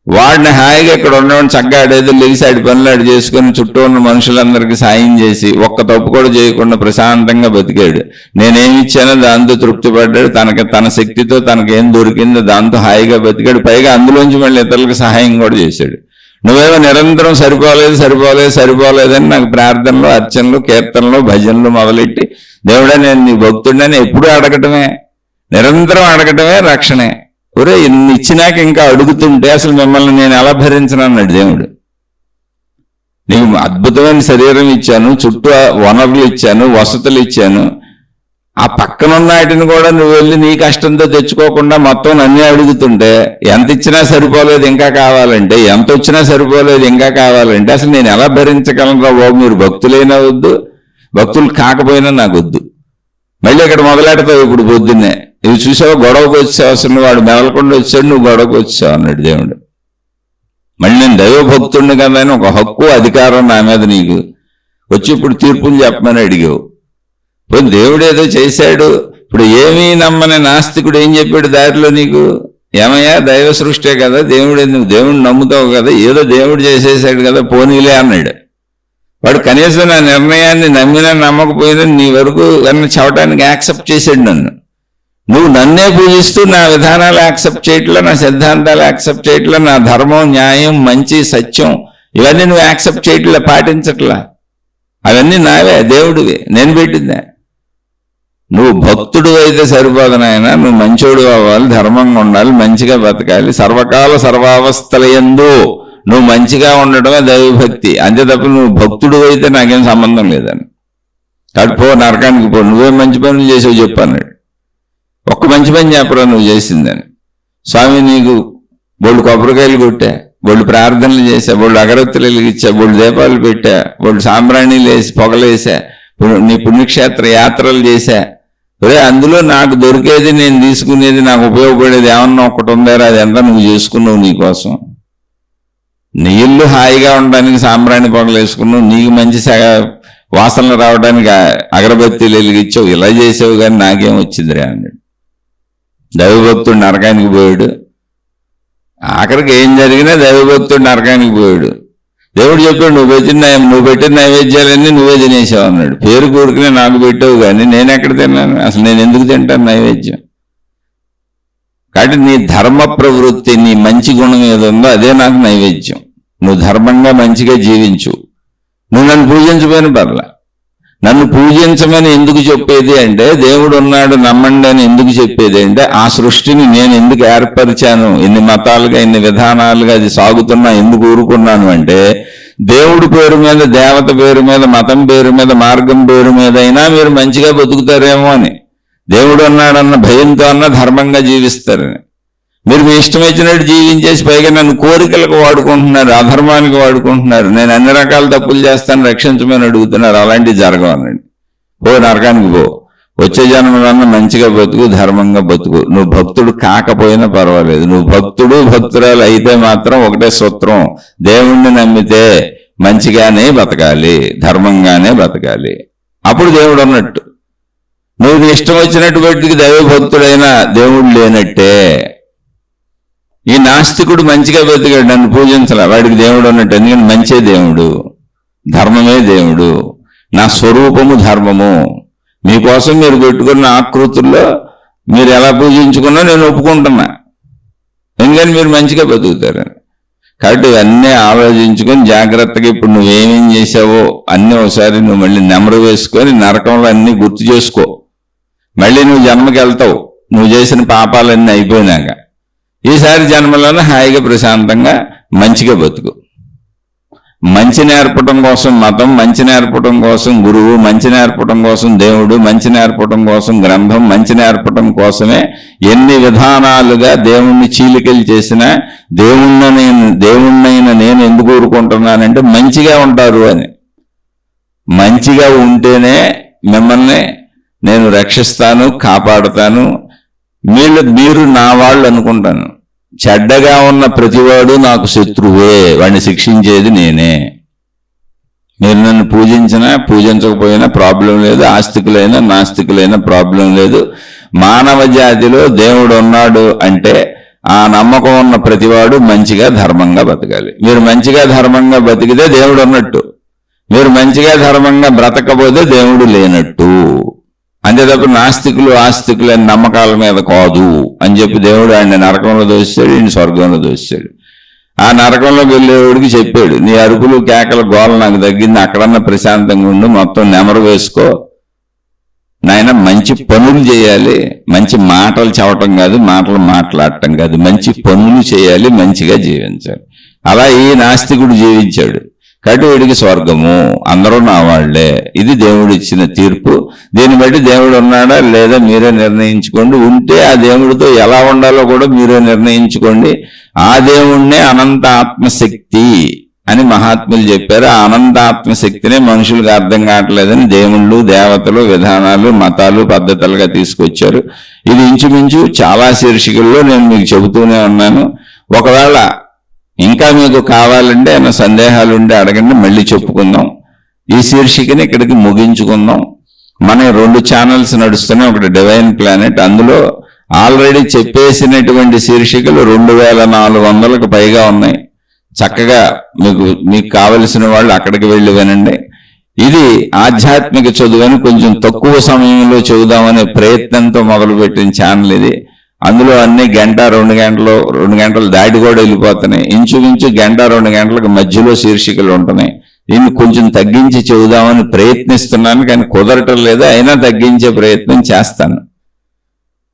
వాడిని హాయిగా ఇక్కడ ఉండడం, చక్కగా ఆడేదో లెగిసి ఆడి పనులు ఆడు చేసుకుని చుట్టూ ఉన్న మనుషులందరికీ సాయం చేసి ఒక్క తప్పు కూడా చేయకుండా ప్రశాంతంగా బతికాడు. నేనేమి ఇచ్చానో దాంతో తృప్తి పడ్డాడు, తన శక్తితో తనకేం దొరికిందో దాంతో హాయిగా బతికాడు. పైగా అందులోంచి మళ్ళీ ఇతరులకు సహాయం కూడా చేశాడు. నువ్వేమో నిరంతరం సరిపోలేదని నాకు ప్రార్థనలు, అర్చనలు, కీర్తనలు, భజనలు మొదలెట్టి దేవుడా నేను నీ భక్తుడిని ఎప్పుడూ అడగటమే, నిరంతరం అడగటమే రక్షణే. ఒరే, ఇన్ని ఇచ్చినాక ఇంకా అడుగుతుంటే అసలు మిమ్మల్ని నేను ఎలా భరించను అన్నాడు దేవుడు. నీకు అద్భుతమైన శరీరం ఇచ్చాను, చుట్టూ వనరులు ఇచ్చాను, వసతులు ఇచ్చాను. ఆ పక్కనున్న వాటిని కూడా నువ్వు వెళ్ళి నీ కష్టంతో తెచ్చుకోకుండా మొత్తం నన్నే అడుగుతుంటే, ఎంత ఇచ్చినా సరిపోలేదు ఇంకా కావాలంటే, ఎంత వచ్చినా సరిపోలేదు ఇంకా కావాలంటే అసలు నేను ఎలా భరించగలను రా బాబు? మీరు భక్తులైనా వద్దు, భక్తులు కాకపోయినా నాకు వద్దు. మళ్ళీ ఇక్కడ మొదలెడతావు ఇప్పుడు పొద్దున్నే, ఇవి చూసావు, గొడవకు వచ్చావు, అసలు వాడు మెదలకుండా వచ్చాడు, నువ్వు గొడవకు వచ్చావు అన్నాడు దేవుడు. మళ్ళీ నేను దైవభక్తుడిని కదా అని ఒక హక్కు, అధికారం నా మీద నీకు వచ్చి ఇప్పుడు తీర్పులు చెప్పమని అడిగావు. ఇప్పుడు దేవుడు ఏదో చేశాడు, ఇప్పుడు ఏమీ నమ్మని నాస్తికుడు ఏం చెప్పాడు దారిలో నీకు? ఏమయ్యా, దైవ సృష్టే కదా, నువ్వు దేవుడిని నమ్ముతావు కదా, ఏదో దేవుడు చేసేసాడు కదా, పోనీలే అన్నాడు. వాడు కనీసం నా నిర్ణయాన్ని నమ్మినా నమ్మకపోయినా నీ వరకు అన్న చెప్పడానికి యాక్సెప్ట్ చేశాడు నన్ను. నువ్వు నన్నే పూజిస్తూ నా విధానాలు యాక్సెప్ట్ చేయట్లా, నా సిద్ధాంతాలు యాక్సెప్ట్ చేయట్లా, నా ధర్మం, న్యాయం, మంచి, సత్యం ఇవన్నీ నువ్వు యాక్సెప్ట్ చేయట్లా, పాటించట్లా. అవన్నీ నావే, దేవుడివి, నేను పెట్టిందే. నువ్వు భక్తుడు అయితే సరిపోదు నాయన, నువ్వు మంచోడు అవ్వాలి, ధర్మంగా ఉండాలి, మంచిగా బతకాలి, సర్వకాల సర్వావస్థల యందు నువ్వు మంచిగా ఉండడమే దైవభక్తి. అంతే తప్ప నువ్వు భక్తుడు అయితే నాకేం సంబంధం లేదని. కాబట్టి పో, నరకానికి పో, నువ్వేం మంచి పనులు చేసావు చెప్పన్నాడు. ఒక్క మంచి పని చెప్పరా నువ్వు చేసిందని. స్వామి నీకు బోళ్ళు కొబ్బరికాయలు కొట్టా, బోళ్ళు ప్రార్థనలు చేశా, బోళ్ళు అగరత్తులు వెలిగించా, బోళ్ళు దీపాలు పెట్టా, బోళ్ళు సాంబ్రాణీలు వేసి పొగలేసా, నీ పుణ్యక్షేత్ర యాత్రలు చేశా. అందులో నాకు దొరికేది, నేను తీసుకునేది, నాకు ఉపయోగపడేది ఏమన్నా ఒకటి ఉందారా, అది ఎంత నువ్వు చేసుకున్నావు నీకోసం. నీ ఇల్లు హాయిగా ఉండడానికి సాంబ్రాణి పొగలు వేసుకున్నావు, నీకు మంచి వాసనలు రావడానికి అగరబత్తీలు వెలిగించావు, ఇలా చేసావు, కానీ నాకేం వచ్చిందిరా అన్నాడు. దైవభక్తుడు నరకానికి పోయాడు. ఆఖరికి ఏం జరిగినా దైవభక్తుడు నరకానికి పోయాడు. దేవుడు చెప్పాడు, నువ్వు పెట్టిన నైవేద్యాలన్నీ నువ్వే తినేసావు అన్నాడు. పేరు కోరుకునే నాకు పెట్టావు, కానీ నేను ఎక్కడ తిన్నాను, అసలు నేను ఎందుకు తింటాను నైవేద్యం? కాబట్టి నీ ధర్మ ప్రవృత్తి, నీ మంచి గుణం ఏదో ఉందో అదే నాకు నైవేద్యం. నువ్వు ధర్మంగా మంచిగా జీవించు. నువ్వు నన్ను పూజించమని పర్లా. నన్ను పూజించమని ఎందుకు చెప్పేది అంటే, దేవుడు ఉన్నాడు నమ్మండి అని ఎందుకు చెప్పేది అంటే, ఆ సృష్టిని నేను ఎందుకు ఏర్పరిచాను, ఎన్ని మతాలుగా ఎన్ని విధానాలుగా అది సాగుతున్నా ఎందుకు ఊరుకున్నాను అంటే, దేవుడి పేరు మీద, దేవత పేరు మీద, మతం పేరు మీద, మార్గం పేరు మీద అయినా మీరు మంచిగా బతుకుతారేమో అని. దేవుడు ఉన్నాడన్న భయంతో అన్న ధర్మంగా జీవిస్తారని. మీరు మీ ఇష్టం వచ్చినట్టు జీవించేసి పైగా నన్ను కోరికలకు వాడుకుంటున్నారు, అధర్మానికి వాడుకుంటున్నారు, నేను అన్ని రకాల తప్పులు చేస్తాను రక్షించమని అడుగుతున్నారు. అలాంటివి జరగవనండి. పో, నరకానికి పో, వచ్చే జన్మలన్నా మంచిగా బతుకు, ధర్మంగా బతుకు. నువ్వు భక్తుడు కాకపోయినా పర్వాలేదు, నువ్వు భక్తుడు భక్తురాలు అయితే మాత్రం ఒకటే సూత్రం, దేవుణ్ణి నమ్మితే మంచిగానే బతకాలి, ధర్మంగానే బతకాలి. అప్పుడు దేవుడు అన్నట్టు. నువ్వు నీ ఇష్టం వచ్చినట్టు బయటికి దైవభక్తుడైనా దేవుడు లేనట్టే. ఈ నాస్తికుడు మంచిగా బతికాడు, నన్ను పూజించలే, వాడికి దేవుడు అన్నట్టు. ఎందుకంటే మంచే దేవుడు, ధర్మమే దేవుడు, నా స్వరూపము ధర్మము. మీకోసం మీరు పెట్టుకున్న ఆకృతుల్లో మీరు ఎలా పూజించుకున్నా నేను ఒప్పుకుంటున్నా, ఎందుకని మీరు మంచిగా బతుకుతారు. కాబట్టి ఇవన్నీ ఆలోచించుకొని జాగ్రత్తగా ఇప్పుడు నువ్వేమేం చేసావో అన్నీ ఒకసారి నువ్వు మళ్ళీ నెమరు వేసుకొని నరకంలో అన్నీ గుర్తు చేసుకో. మళ్ళీ నువ్వు జన్మకి వెళ్తావు, నువ్వు చేసిన పాపాలన్నీ అయిపోయినాక. ఈసారి జన్మలోనే హాయిగా ప్రశాంతంగా మంచిగా బతుకు. మంచి నేర్పడం కోసం మతం, మంచి నేర్పడం కోసం గురువు, మంచి నేర్పడం కోసం దేవుడు, మంచి నేర్పడం కోసం గ్రంథం, మంచి నేర్పడం కోసమే ఎన్ని విధానాలుగా దేవుణ్ణి చీలికలు చేసినా దేవుణ్ణైనా నేను ఎందుకు ఊరుకుంటున్నానంటే మంచిగా ఉంటారు అని. మంచిగా ఉంటేనే మిమ్మల్ని నేను రక్షిస్తాను, కాపాడుతాను, మీరు నా వాళ్ళు అనుకుంటాను. చెడ్డగా ఉన్న ప్రతివాడు నాకు శత్రువే, వాడిని శిక్షించేది నేనే. మీరు నన్ను పూజించినా పూజించకపోయినా ప్రాబ్లం లేదు, ఆస్తికులైనా నాస్తికులైనా ప్రాబ్లం లేదు. మానవ జాతిలో దేవుడు ఉన్నాడు అంటే ఆ నమ్మకం ఉన్న ప్రతివాడు మంచిగా ధర్మంగా బతకాలి. మీరు మంచిగా ధర్మంగా బతికితే దేవుడు ఉన్నట్టు, మీరు మంచిగా ధర్మంగా బ్రతకపోతే దేవుడు లేనట్టు. అంతే తప్ప నాస్తికులు ఆస్తికులు అని నమ్మకాల మీద కాదు అని చెప్పి దేవుడు ఆయన నరకంలో దోశాడు, ఈయన స్వర్గంలో దోశాడు. ఆ నరకంలోకి వెళ్ళేవాడికి చెప్పాడు, నీ అరుపులు కేకల గోల నాకు తగ్గింది, అక్కడన్నా ప్రశాంతంగా ఉండు, మొత్తం నెమరు వేసుకో నాయన, మంచి పనులు చేయాలి, మంచి మాటలు చెప్పటం కాదు, మాటలు మాట్లాడటం కాదు, మంచి పనులు చేయాలి, మంచిగా జీవించాలి. అలా ఈ నాస్తికుడు జీవించాడు. కాబట్టి వీడికి స్వర్గము, అందరూ నా వాళ్లే. ఇది దేవుడు ఇచ్చిన తీర్పు. దీన్ని బట్టి దేవుడు ఉన్నాడా లేదా మీరే నిర్ణయించుకోండి. ఉంటే ఆ దేవుడితో ఎలా ఉండాలో కూడా మీరే నిర్ణయించుకోండి. ఆ దేవుణ్ణే అనంత ఆత్మశక్తి అని మహాత్ములు చెప్పారు. ఆ అనంత ఆత్మశక్తినే మనుషులకు అర్థం కావట్లేదని దేవుళ్ళు, దేవతలు, విధానాలు, మతాలు, పద్ధతులుగా తీసుకొచ్చారు. ఇది ఇంచుమించు చాలా శీర్షికల్లో నేను మీకు చెబుతూనే ఉన్నాను. ఒకవేళ ఇంకా మీకు కావాలంటే ఏమైనా సందేహాలు ఉంటే అడగండి, మళ్ళీ చెప్పుకుందాం. ఈ శీర్షికని ఇక్కడికి ముగించుకుందాం. మన 2 ఛానల్స్ నడుస్తున్నాయి, ఒకటి డివైన్ ప్లానెట్. అందులో ఆల్రెడీ చెప్పేసినటువంటి శీర్షికలు 2400కు పైగా ఉన్నాయి. చక్కగా మీకు కావలసిన వాళ్ళు అక్కడికి వెళ్ళి వినండి. ఇది ఆధ్యాత్మిక చదువుని కొంచెం తక్కువ సమయంలో చెబుదామనే ప్రయత్నంతో మొదలుపెట్టిన ఛానల్ ఇది. అందులో అన్ని గంట 2 గంటలు దాటి కూడా వెళ్ళిపోతున్నాయి. ఇంచుమించు గంట 2 గంటలకు మధ్యలో శీర్షికలు ఉంటున్నాయి. దీన్ని కొంచెం తగ్గించి చెబుదామని ప్రయత్నిస్తున్నాను, కానీ కుదరటం లేదు. అయినా తగ్గించే ప్రయత్నం చేస్తాను.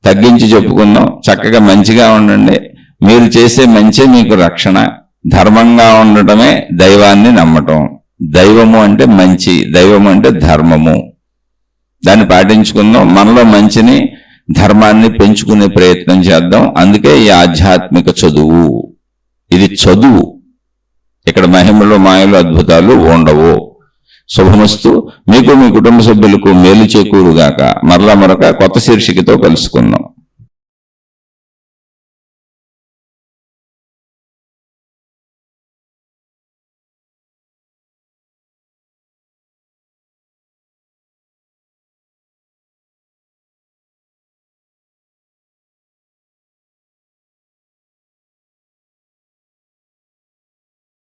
తగ్గించి చెప్పుకుందాం. చక్కగా మంచిగా ఉండండి. మీరు చేసే మంచి మీకు రక్షణ. ధర్మంగా ఉండటమే దైవాన్ని నమ్మటం. దైవము అంటే మంచి, దైవము అంటే ధర్మము. దాన్ని పాటించుకుందాం. మనలో మంచిని, ధర్మాన్ని పెంచుకునే ప్రయత్నం చేద్దాం. అందుకే ఈ ఆధ్యాత్మిక చదువు. ఇది చదువు. ఇక్కడ మహిమలు, మాయలు, అద్భుతాలు ఉండవు. శుభమస్తు. మీకు, మీ కుటుంబ సభ్యులకు మేలు చేకూరుగాక. మరలా మరొక కొత్త శీర్షికతో కలుసుకుందాం.